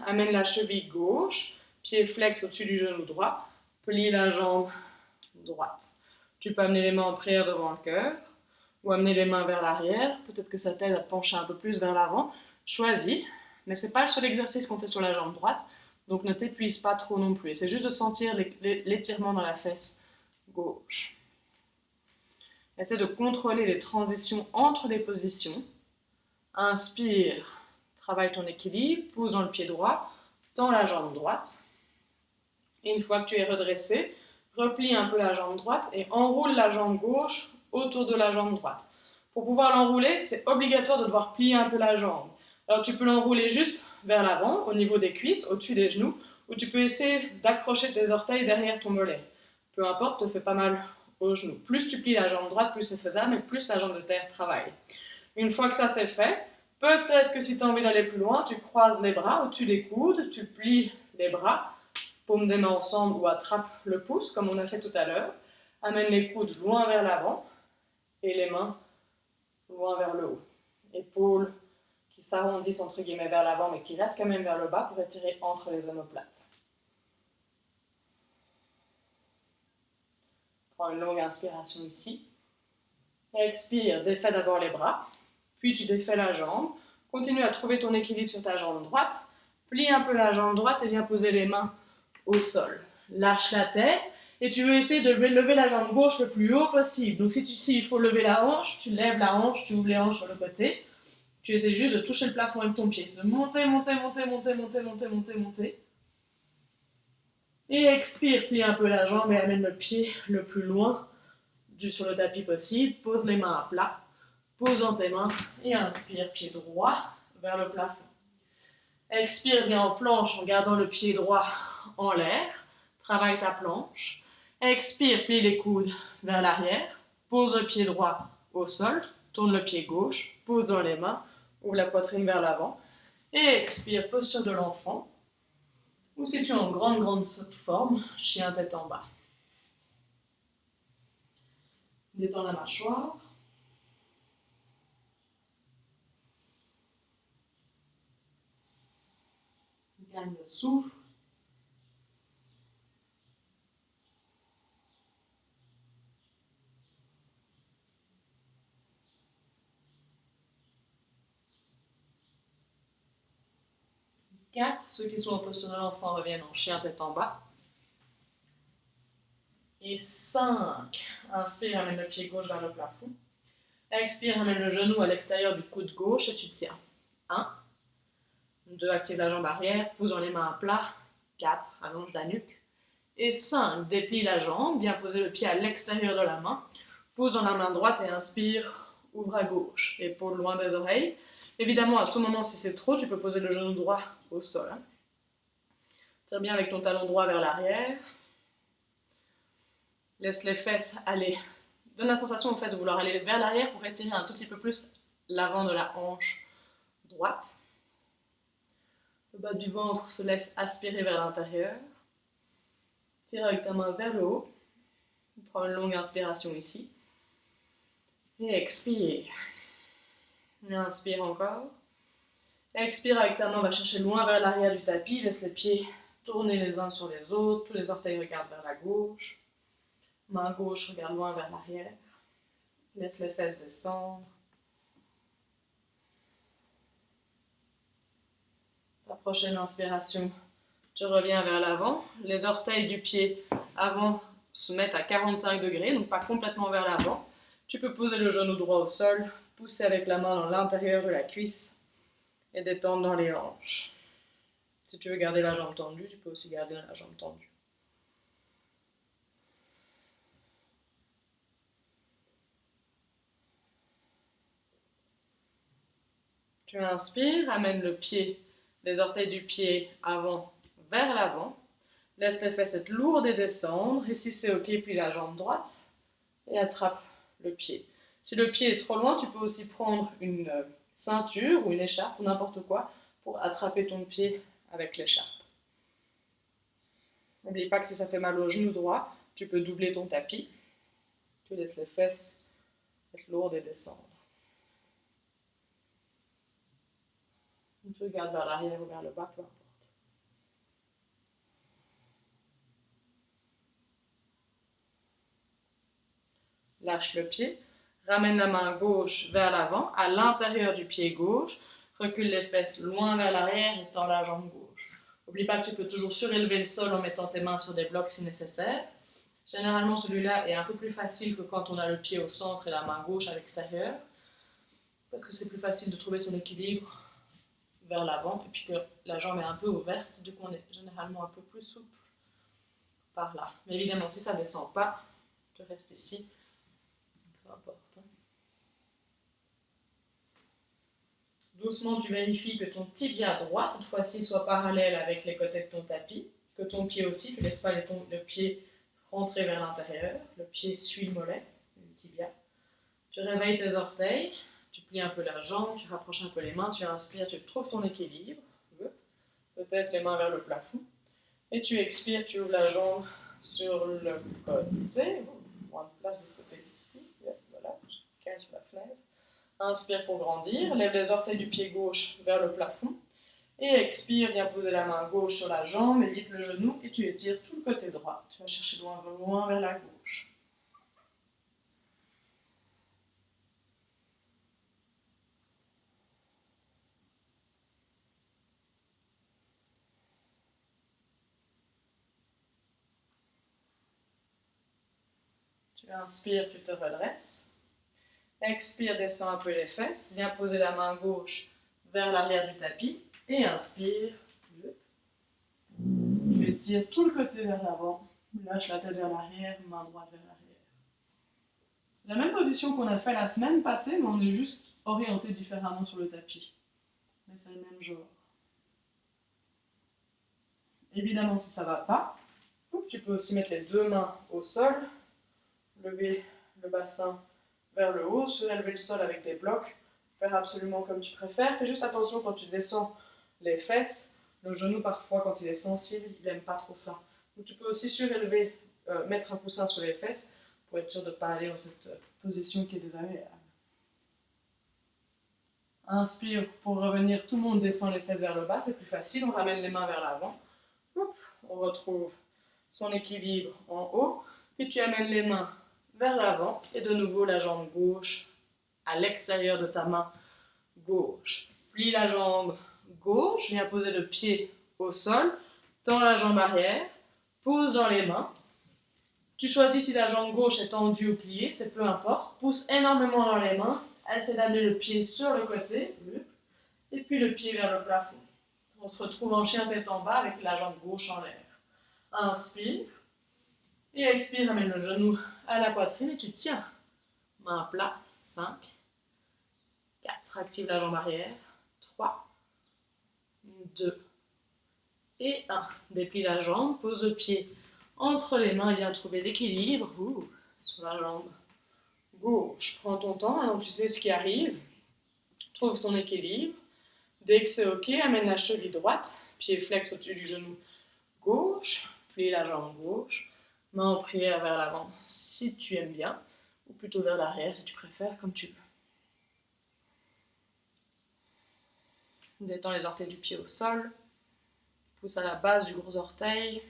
amène la cheville gauche, pied flex au-dessus du genou droit, plie la jambe droite. Tu peux amener les mains en prière devant le cœur, ou amener les mains vers l'arrière, peut-être que ça t'aide à te pencher un peu plus vers l'avant. Choisis, mais ce n'est pas le seul exercice qu'on fait sur la jambe droite, donc ne t'épuise pas trop non plus. C'est juste de sentir l'étirement dans la fesse gauche. Essaie de contrôler les transitions entre les positions. Inspire, travaille ton équilibre, pousse dans le pied droit, tends la jambe droite. Et une fois que tu es redressé, replie un peu la jambe droite et enroule la jambe gauche autour de la jambe droite. Pour pouvoir l'enrouler, c'est obligatoire de devoir plier un peu la jambe. Alors tu peux l'enrouler juste vers l'avant, au niveau des cuisses, au-dessus des genoux, ou tu peux essayer d'accrocher tes orteils derrière ton mollet. Peu importe, te fais pas mal aux genoux. Plus tu plies la jambe droite, plus c'est faisable, et plus la jambe de terre travaille. Une fois que ça c'est fait, peut-être que si tu as envie d'aller plus loin, tu croises les bras au-dessus des coudes, tu plies les bras, paumes des mains ensemble ou attrape le pouce, comme on a fait tout à l'heure. Amène les coudes loin vers l'avant et les mains loin vers le haut. Épaules qui s'arrondissent entre guillemets vers l'avant, mais qui restent quand même vers le bas pour étirer entre les omoplates. Prends une longue inspiration ici. Expire, défais d'abord les bras, puis tu défais la jambe. Continue à trouver ton équilibre sur ta jambe droite. Plie un peu la jambe droite et viens poser les mains au sol. Lâche la tête et tu veux essayer de lever la jambe gauche le plus haut possible. Donc si il faut lever la hanche, tu lèves la hanche, tu ouvres les hanches sur le côté. Tu essaies juste de toucher le plafond avec ton pied. C'est de monter, monter, monter, monter, monter, monter, monter, monter. Et expire, plie un peu la jambe et amène le pied le plus loin sur le tapis possible. Pose les mains à plat. Pose dans tes mains et inspire, pied droit vers le plafond. Expire, viens en planche en gardant le pied droit en l'air. Travaille ta planche. Expire, plie les coudes vers l'arrière. Pose le pied droit au sol. Tourne le pied gauche. Pose dans les mains. Ouvre la poitrine vers l'avant. Et expire, posture de l'enfant. Ou si tu es en grande forme, chien tête en bas. Détends la mâchoire. Gagne le souffle. Ceux qui sont en posture de l'enfant reviennent en chien tête en bas. Et 5. Inspire, amène le pied gauche vers le plafond. Expire, amène le genou à l'extérieur du coude gauche et tu tiens. 1. 2. Active la jambe arrière, pousse dans les mains à plat. 4. Allonge la nuque. Et 5. Déplie la jambe, viens poser le pied à l'extérieur de la main. Pousse dans la main droite et inspire, ouvre à gauche. Épaules loin des oreilles. Évidemment, à tout moment, si c'est trop, tu peux poser le genou droit au sol. Tire bien avec ton talon droit vers l'arrière. Laisse les fesses aller. Donne la sensation aux fesses de vouloir aller vers l'arrière pour étirer un tout petit peu plus l'avant de la hanche droite. Le bas du ventre se laisse aspirer vers l'intérieur. Tire avec ta main vers le haut. Prends une longue inspiration ici. Et expire. Et inspire encore. Expire avec ta main, va chercher loin vers l'arrière du tapis. Laisse les pieds tourner les uns sur les autres. Tous les orteils regardent vers la gauche. Main gauche regarde loin vers l'arrière. Laisse les fesses descendre. Ta prochaine inspiration, tu reviens vers l'avant. Les orteils du pied avant se mettent à 45 degrés, donc pas complètement vers l'avant. Tu peux poser le genou droit au sol, pousser avec la main dans l'intérieur de la cuisse et détendre dans les hanches. Si tu veux garder la jambe tendue, tu peux aussi garder la jambe tendue. Tu inspires, amène les orteils du pied avant vers l'avant. Laisse les fesses être lourdes et descendre. Et si c'est ok, plie la jambe droite et attrape le pied. Si le pied est trop loin, tu peux aussi prendre une ceinture ou une écharpe ou n'importe quoi pour attraper ton pied avec l'écharpe. N'oublie pas que si ça fait mal au genou droit, tu peux doubler ton tapis. Tu laisses les fesses être lourdes et descendre. Tu regardes vers l'arrière ou vers le bas, peu importe. Lâche le pied, ramène la main gauche vers l'avant, à l'intérieur du pied gauche, recule les fesses loin vers l'arrière et tends la jambe gauche. N'oublie pas que tu peux toujours surélever le sol en mettant tes mains sur des blocs si nécessaire. Généralement, celui-là est un peu plus facile que quand on a le pied au centre et la main gauche à l'extérieur, parce que c'est plus facile de trouver son équilibre vers l'avant, et puis que la jambe est un peu ouverte, du coup on est généralement un peu plus souple par là. Mais évidemment, si ça ne descend pas, tu restes ici, peu importe. Doucement, tu vérifies que ton tibia droit, cette fois-ci, soit parallèle avec les côtés de ton tapis, que ton pied aussi, tu ne laisses pas le pied rentrer vers l'intérieur, le pied suit le mollet, le tibia. Tu réveilles tes orteils, tu plies un peu la jambe, tu rapproches un peu les mains, tu inspires, tu trouves ton équilibre, peut-être les mains vers le plafond, et tu expires, tu ouvres la jambe sur le côté, moins de place de ce côté-ci, voilà, je cale sur la fenêtre. Inspire pour grandir, lève les orteils du pied gauche vers le plafond, et expire, viens poser la main gauche sur la jambe, évite le genou, et tu étires tout le côté droit. Tu vas chercher loin vers la gauche. Tu inspires, tu te redresses. Expire, descends un peu les fesses. Viens poser la main gauche vers l'arrière du tapis. Et inspire. Tu étires tout le côté vers l'avant. Lâche la tête vers l'arrière, main droite vers l'arrière. C'est la même position qu'on a fait la semaine passée, mais on est juste orienté différemment sur le tapis. Mais c'est le même genre. Évidemment, si ça ne va pas, tu peux aussi mettre les deux mains au sol, lever le bassin vers le haut, surélever le sol avec des blocs, faire absolument comme tu préfères. Fais juste attention quand tu descends les fesses, le genou parfois quand il est sensible, il n'aime pas trop ça. Donc tu peux aussi surélever, mettre un coussin sur les fesses pour être sûr de ne pas aller dans cette position qui est désagréable. Inspire pour revenir, tout le monde descend les fesses vers le bas, c'est plus facile, on ramène les mains vers l'avant. On retrouve son équilibre en haut, puis tu amènes les mains vers l'avant et de nouveau la jambe gauche à l'extérieur de ta main gauche. Plie la jambe gauche, viens poser le pied au sol, tends la jambe arrière, pousse dans les mains. Tu choisis si la jambe gauche est tendue ou pliée, c'est peu importe. Pousse énormément dans les mains, essaie d'amener le pied sur le côté, et puis le pied vers le plafond. On se retrouve en chien tête en bas avec la jambe gauche en l'air. Inspire. Et expire, amène le genou à la poitrine et tu tiens. Main plat, 5, 4, active la jambe arrière, 3, 2 et 1. Déplie la jambe, pose le pied entre les mains et viens trouver l'équilibre sur la jambe gauche. Prends ton temps, donc tu sais ce qui arrive. Trouve ton équilibre. Dès que c'est ok, amène la cheville droite, pied flex au-dessus du genou gauche, plie la jambe gauche, main en prière vers l'avant si tu aimes bien, ou plutôt vers l'arrière si tu préfères, comme tu veux. Détends les orteils du pied au sol, pousse à la base du gros orteil.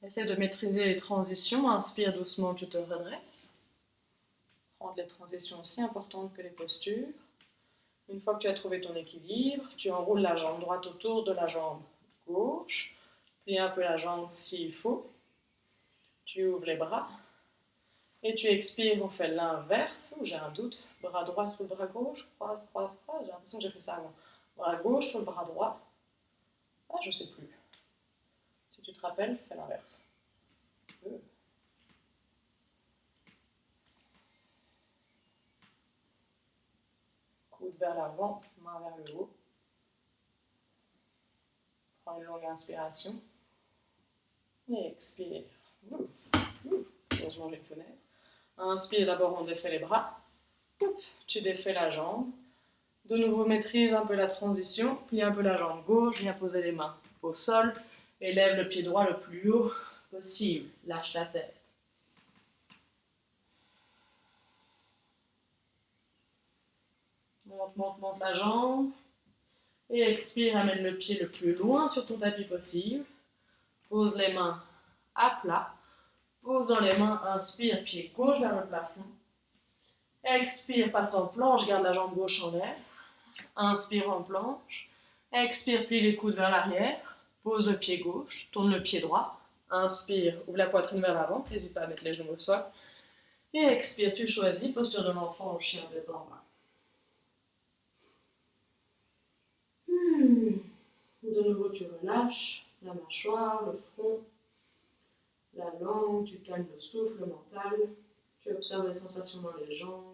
Essaie de maîtriser les transitions, inspire doucement, tu te redresses. Rendre les transitions aussi importantes que les postures. Une fois que tu as trouvé ton équilibre, tu enroules la jambe droite autour de la jambe gauche, plie un peu la jambe s'il faut, tu ouvres les bras, et tu expires, on fait l'inverse, j'ai un doute, bras droit sur le bras gauche, croise, j'ai l'impression que j'ai fait ça avant. Bras gauche sur le bras droit, je sais plus. Si tu te rappelles, fais l'inverse. Coude vers l'avant, main vers le haut. Prends une longue inspiration. Et expire. Heureusement, j'ai une fenêtre. Inspire, d'abord on défait les bras. Tu défais la jambe. De nouveau, maîtrise un peu la transition. Plie un peu la jambe gauche, viens poser les mains au sol. Et lève le pied droit le plus haut possible. Lâche la tête. Monte la jambe. Et expire, amène le pied le plus loin sur ton tapis possible. Pose les mains à plat. Pose dans les mains, inspire, pied gauche vers le plafond. Expire, passe en planche, garde la jambe gauche en l'air. Inspire en planche. Expire, plie les coudes vers l'arrière. Pose le pied gauche, tourne le pied droit. Inspire, ouvre la poitrine vers l'avant. N'hésite pas à mettre les genoux au sol. Et expire, tu choisis, posture de l'enfant au chien tête en bas. De nouveau, tu relâches la mâchoire, le front, la langue, tu calmes le souffle, le mental. Tu observes les sensations dans les jambes.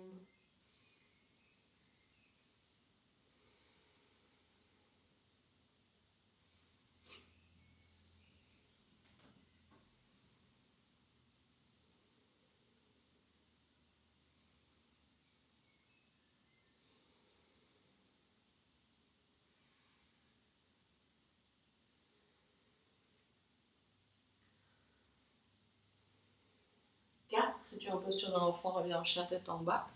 Si tu es en posture d'un enfant, reviens en chien tête en bas.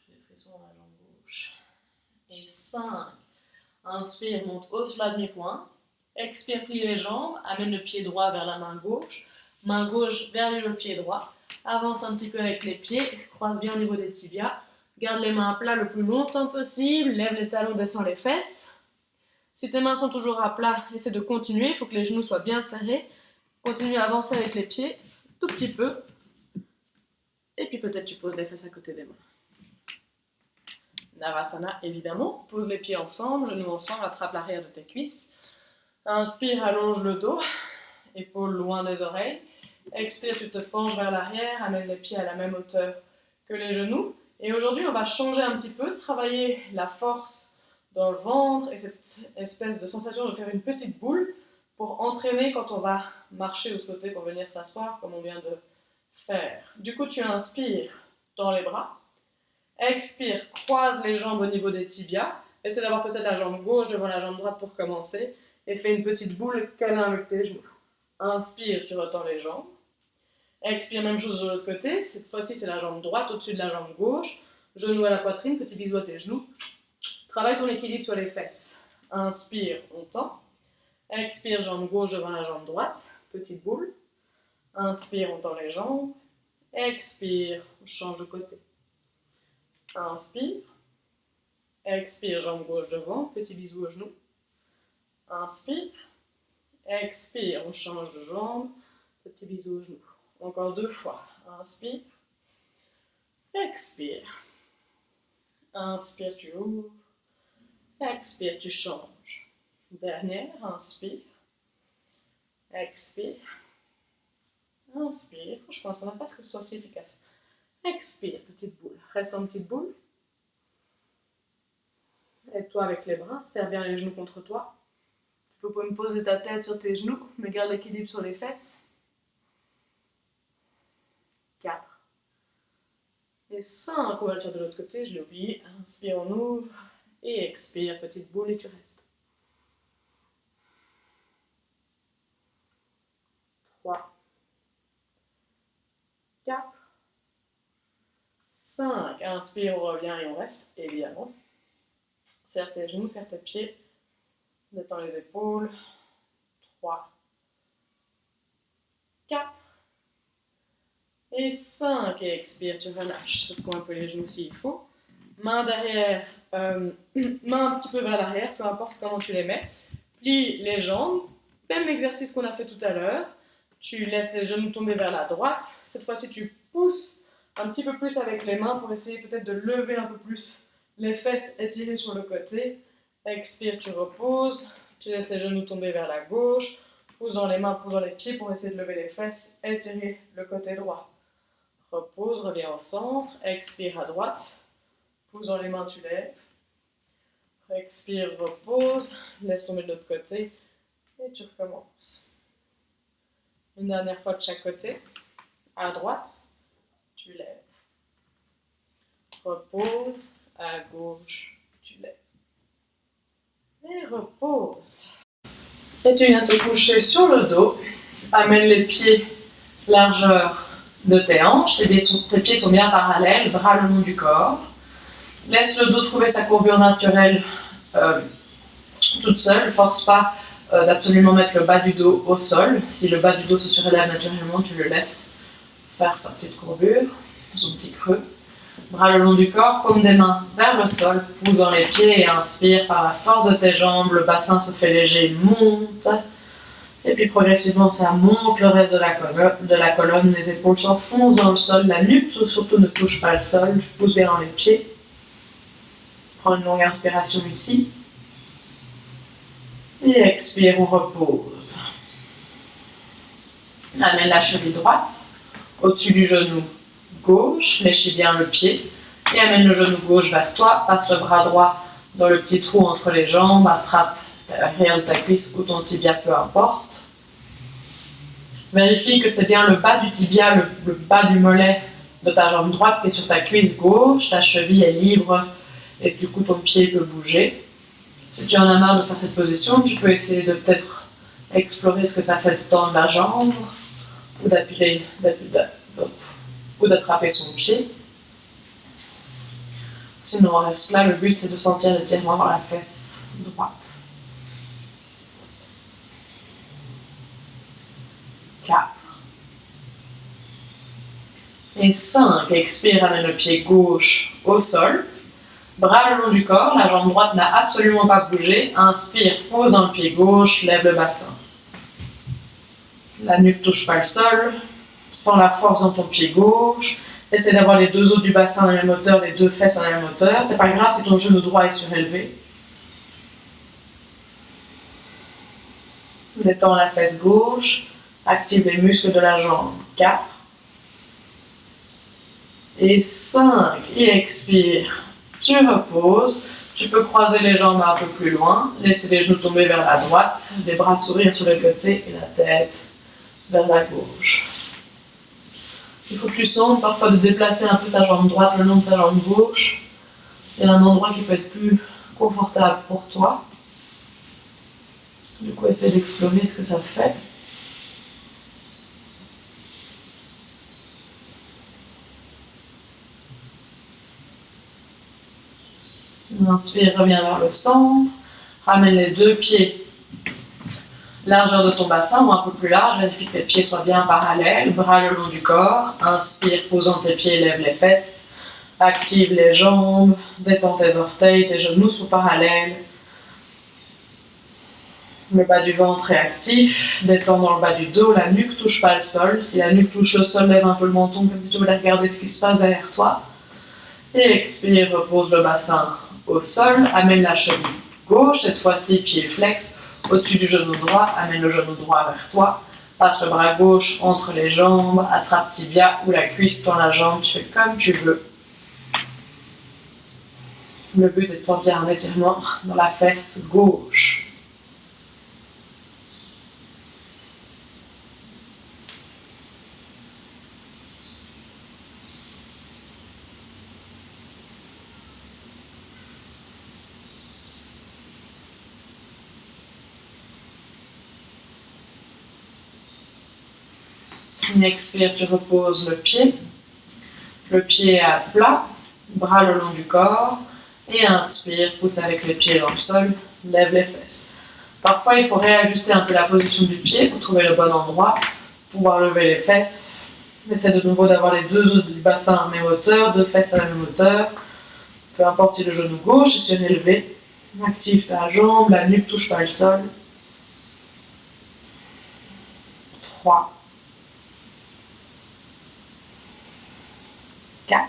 J'ai des frissons dans la jambe gauche. Et 5. Inspire, monte, hausse la demi-pointe. Expire, plie les jambes. Amène le pied droit vers la main gauche. Main gauche vers le pied droit. Avance un petit peu avec les pieds. Croise bien au niveau des tibias. Garde les mains à plat le plus longtemps possible. Lève les talons, descends les fesses. Si tes mains sont toujours à plat, essaie de continuer. Il faut que les genoux soient bien serrés. Continue à avancer avec les pieds. Tout petit peu. Et puis peut-être tu poses les fesses à côté des mains. Navasana, évidemment. Pose les pieds ensemble, genoux ensemble, attrape l'arrière de tes cuisses. Inspire, allonge le dos, épaules loin des oreilles. Expire, tu te penches vers l'arrière, amène les pieds à la même hauteur que les genoux. Et aujourd'hui, on va changer un petit peu, travailler la force dans le ventre et cette espèce de sensation de faire une petite boule pour entraîner quand on va marcher ou sauter pour venir s'asseoir comme on vient de faire. Du coup, tu inspires dans les bras. Expire, croise les jambes au niveau des tibias. Essaie d'avoir peut-être la jambe gauche devant la jambe droite pour commencer. Et fais une petite boule câlin avec tes genoux. Inspire, tu retends les jambes. Expire, même chose de l'autre côté. Cette fois-ci, c'est la jambe droite au-dessus de la jambe gauche. Genou à la poitrine, petit bisou à tes genoux. Travaille ton équilibre sur les fesses. Inspire, on tend. Expire, jambe gauche devant la jambe droite. Petite boule. Inspire, on tend les jambes. Expire, on change de côté. Inspire. Expire, jambe gauche devant. Petit bisou au genou. Inspire. Expire, on change de jambe. Petit bisou au genou. Encore 2 fois. Inspire. Expire. Inspire, tu ouvres. Expire, tu changes. Dernière, inspire. Expire. Inspire. Je pense qu'on n'a pas que ce soit si efficace. Expire, petite boule. Reste en petite boule. Aide-toi avec les bras. Serre bien les genoux contre toi. Tu peux même poser ta tête sur tes genoux, mais garde l'équilibre sur les fesses. 4. Et 5. On va le faire de l'autre côté, je l'ai oublié. Inspire, on ouvre. Et expire, petite boule et tu restes. 3. 4. 5. Inspire, on revient et on reste, évidemment. Serre tes genoux, serre tes pieds. Détends les épaules. 3. 4. Et 5. Et expire, tu relâches. Secoue un peu les genoux s'il faut. Main derrière, main un petit peu vers l'arrière, peu importe comment tu les mets. Plie les jambes. Même exercice qu'on a fait tout à l'heure. Tu laisses les genoux tomber vers la droite. Cette fois-ci, tu pousses un petit peu plus avec les mains pour essayer peut-être de lever un peu plus les fesses étirées sur le côté. Expire, tu reposes. Tu laisses les genoux tomber vers la gauche. Pousse dans les mains, pousse dans les pieds pour essayer de lever les fesses. Étirer le côté droit. Repose, reviens au centre. Expire à droite. Pousse dans les mains, tu lèves. Expire, repose. Laisse tomber de l'autre côté. Et tu recommences. Une dernière fois de chaque côté. À droite, tu lèves. Repose. À gauche, tu lèves. Et repose. Et tu viens te coucher sur le dos. Amène les pieds largeur de tes hanches. Tes pieds sont bien parallèles, bras le long du corps. Laisse le dos trouver sa courbure naturelle toute seule. Force pas d'absolument mettre le bas du dos au sol. Si le bas du dos se surélève naturellement, tu le laisses faire sa petite courbure, son petit creux. Bras le long du corps, paume des mains vers le sol, pousse dans les pieds et inspire par la force de tes jambes. Le bassin se fait léger, monte. Et puis progressivement, ça monte le reste de la colonne. Les épaules s'enfoncent dans le sol. La nuque surtout ne touche pas le sol. Tu pousses bien dans les pieds. Prends une longue inspiration ici. Et expire, on repose. Amène la cheville droite au-dessus du genou gauche, fléchis bien le pied et amène le genou gauche vers toi, passe le bras droit dans le petit trou entre les jambes, attrape l'arrière de ta cuisse ou ton tibia, peu importe. Vérifie que c'est bien le bas du tibia, le bas du mollet de ta jambe droite qui est sur ta cuisse gauche, ta cheville est libre et du coup ton pied peut bouger. Si tu en as marre de faire cette position, tu peux essayer de peut-être explorer ce que ça fait de tendre la jambe ou d'attraper son pied. Sinon on reste là, le but c'est de sentir l'étirement dans la fesse droite. 4 et 5. Expire, amène le pied gauche au sol. Bras le long du corps, la jambe droite n'a absolument pas bougé. Inspire, pose dans le pied gauche, lève le bassin. La nuque ne touche pas le sol. Sens la force dans ton pied gauche. Essaie d'avoir les deux os du bassin à la même hauteur, les deux fesses à la même hauteur. C'est pas grave si ton genou droit est surélevé. Détends la fesse gauche. Active les muscles de la jambe. 4 et 5. Et expire. Tu reposes. Tu peux croiser les jambes un peu plus loin. Laisser les genoux tomber vers la droite. Les bras sourire sur les côtés et la tête vers la gauche. Il faut que tu sentes parfois de déplacer un peu sa jambe droite le long de sa jambe gauche. Il y a un endroit qui peut être plus confortable pour toi. Du coup, essaie d'explorer ce que ça fait. Inspire, reviens vers le centre. Ramène les deux pieds largeur de ton bassin ou un peu plus large. Vérifie que tes pieds soient bien parallèles. Bras le long du corps. Inspire, posant tes pieds, lève les fesses. Active les jambes. Détends tes orteils. Tes genoux sont parallèles. Le bas du ventre est actif. Détends dans le bas du dos. La nuque ne touche pas le sol. Si la nuque touche le sol, lève un peu le menton comme si tu voulais regarder ce qui se passe derrière toi. Et expire, repose le bassin au sol. Amène la cheville gauche. Cette fois-ci, pied flex. Au-dessus du genou droit, amène le genou droit vers toi. Passe le bras gauche entre les jambes. Attrape tibia ou la cuisse, tends la jambe. Tu fais comme tu veux. Le but est de sentir un étirement dans la fesse gauche. Expire, tu reposes le pied. Le pied à plat, bras le long du corps. Et inspire, pousse avec les pieds dans le sol, lève les fesses. Parfois, il faut réajuster un peu la position du pied pour trouver le bon endroit, pouvoir lever les fesses. Essaie de nouveau d'avoir les deux os du bassin à la même hauteur, deux fesses à la même hauteur. Peu importe si le genou gauche est surélevé. Active ta jambe, la nuque ne touche pas le sol. 3. 4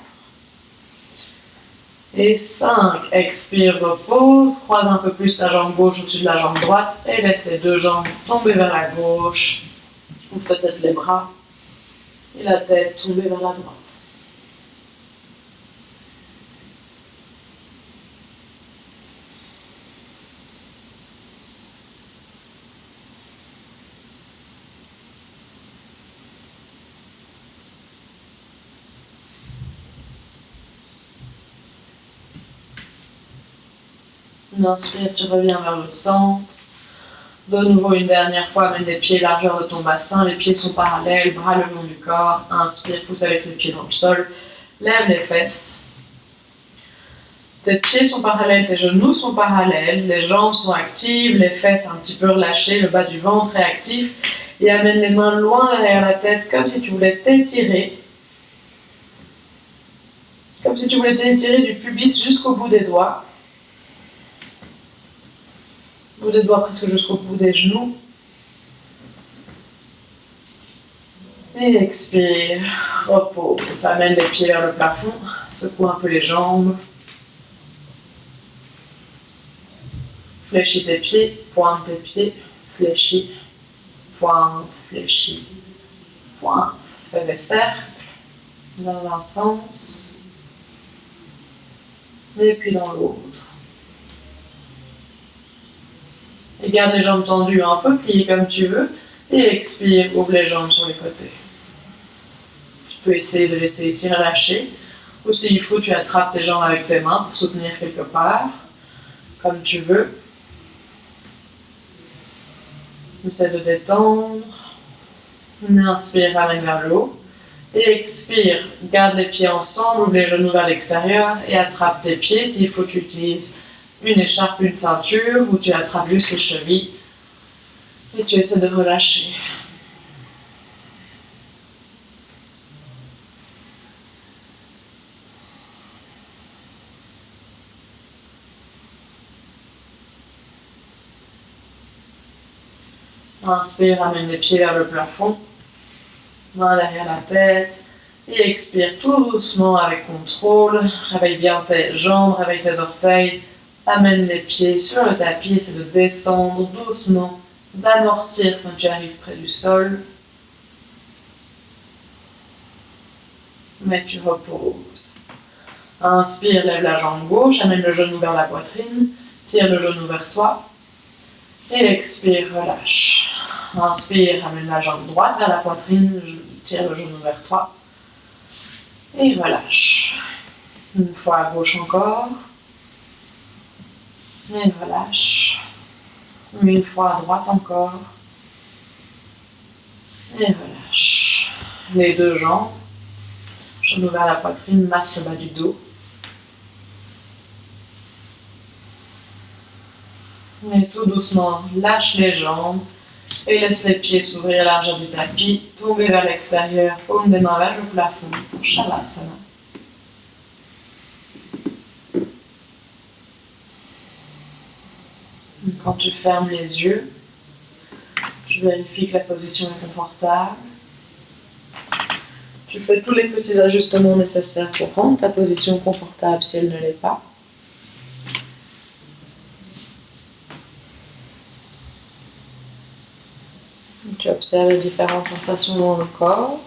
et 5. Expire, repose, croise un peu plus la jambe gauche au-dessus de la jambe droite et laisse les deux jambes tomber vers la gauche, ou peut-être les bras et la tête tomber vers la droite. Inspire, tu reviens vers le centre. De nouveau, une dernière fois, amène les pieds largeur de ton bassin. Les pieds sont parallèles, bras le long du corps. Inspire, pousse avec les pieds dans le sol. Lève les fesses. Tes pieds sont parallèles, tes genoux sont parallèles. Les jambes sont actives, les fesses un petit peu relâchées. Le bas du ventre est actif. Et amène les mains loin derrière la tête, comme si tu voulais t'étirer. Comme si tu voulais t'étirer du pubis jusqu'au bout des doigts. Bout des doigts presque jusqu'au bout des genoux. Et expire, repose. Amène les pieds vers le plafond. Secoue un peu les jambes. Fléchis tes pieds, pointe tes pieds, fléchis, pointe, fléchis, pointe. Fais des cercles dans un sens et puis dans l'autre. Et garde les jambes tendues, un peu pliées comme tu veux. Et expire, ouvre les jambes sur les côtés. Tu peux essayer de laisser ici relâcher. Ou s'il faut, tu attrapes tes jambes avec tes mains pour soutenir quelque part, comme tu veux. Essaie de détendre. Inspire, ramène vers le haut. Et expire, garde les pieds ensemble, ouvre les genoux vers l'extérieur et attrape tes pieds. S'il faut, tu utilises une écharpe, une ceinture, ou tu attrapes juste les chevilles. Et tu essaies de relâcher. Inspire, ramène les pieds vers le plafond. Main derrière la tête. Et expire tout doucement avec contrôle. Réveille bien tes jambes, réveille tes orteils. Amène les pieds sur le tapis. Essaie de descendre doucement, d'amortir quand tu arrives près du sol. Mais tu reposes. Inspire, lève la jambe gauche, amène le genou vers la poitrine. Tire le genou vers toi. Et expire, relâche. Inspire, amène la jambe droite vers la poitrine. Tire le genou vers toi. Et relâche. Une fois à gauche encore. Et relâche. Une fois à droite encore. Et relâche. Les deux jambes. Genou vers la poitrine, masse le bas du dos. Et tout doucement, lâche les jambes. Et laisse les pieds s'ouvrir à la largeur du tapis. Tomber vers l'extérieur. Paume des mains vers le plafond. Pour Shavasana. Quand tu fermes les yeux, tu vérifies que la position est confortable. Tu fais tous les petits ajustements nécessaires pour rendre ta position confortable si elle ne l'est pas. Tu observes les différentes sensations dans le corps.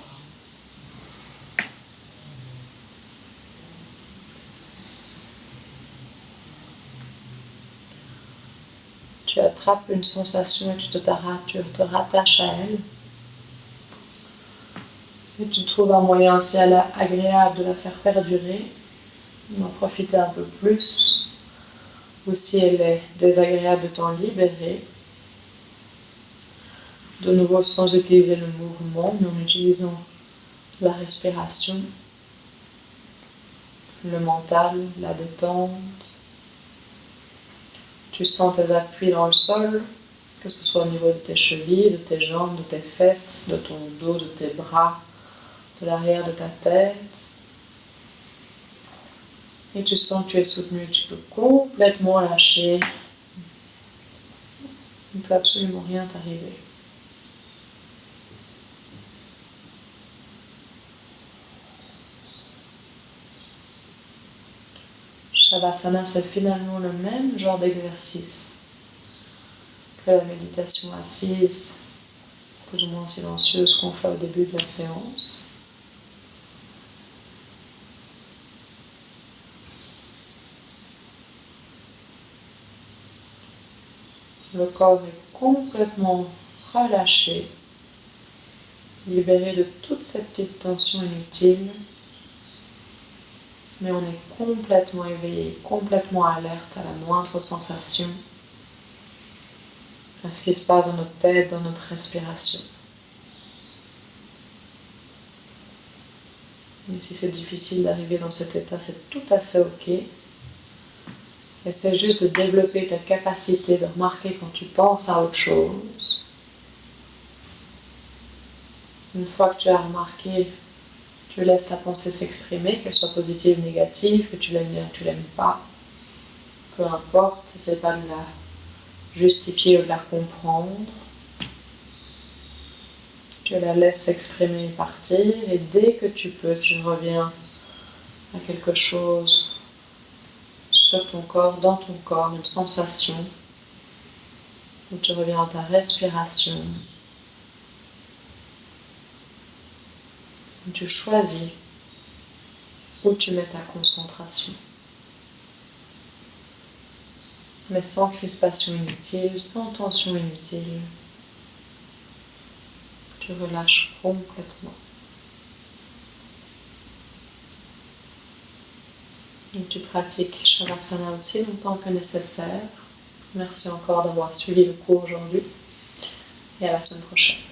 Tu attrapes une sensation et tu te rattaches à elle. Et tu trouves un moyen assez agréable de la faire perdurer, d'en profiter un peu plus. Ou si elle est désagréable, de t'en libérer. De nouveau sans utiliser le mouvement, mais en utilisant la respiration, le mental, la détente. Tu sens tes appuis dans le sol, que ce soit au niveau de tes chevilles, de tes jambes, de tes fesses, de ton dos, de tes bras, de l'arrière de ta tête. Et tu sens que tu es soutenu, tu peux complètement lâcher. Il ne peut absolument rien t'arriver. Shavasana, c'est finalement le même genre d'exercice que la méditation assise, plus ou moins silencieuse, qu'on fait au début de la séance. Le corps est complètement relâché, libéré de toutes ces petites tensions inutiles. Mais on est complètement éveillé, complètement alerte à la moindre sensation, à ce qui se passe dans notre tête, dans notre respiration. Et si c'est difficile d'arriver dans cet état, c'est tout à fait ok. Essaie juste de développer ta capacité de remarquer quand tu penses à autre chose. Une fois que tu as remarqué, tu laisses ta pensée s'exprimer, qu'elle soit positive ou négative, que tu l'aimes bien ou que tu l'aimes pas. Peu importe, essaie pas de la justifier ou de la comprendre. Tu la laisses s'exprimer et partir, et dès que tu peux, tu reviens à quelque chose sur ton corps, dans ton corps, une sensation, où tu reviens à ta respiration. Tu choisis où tu mets ta concentration. Mais sans crispation inutile, sans tension inutile. Tu relâches complètement. Et tu pratiques Shavasana aussi longtemps que nécessaire. Merci encore d'avoir suivi le cours aujourd'hui et à la semaine prochaine.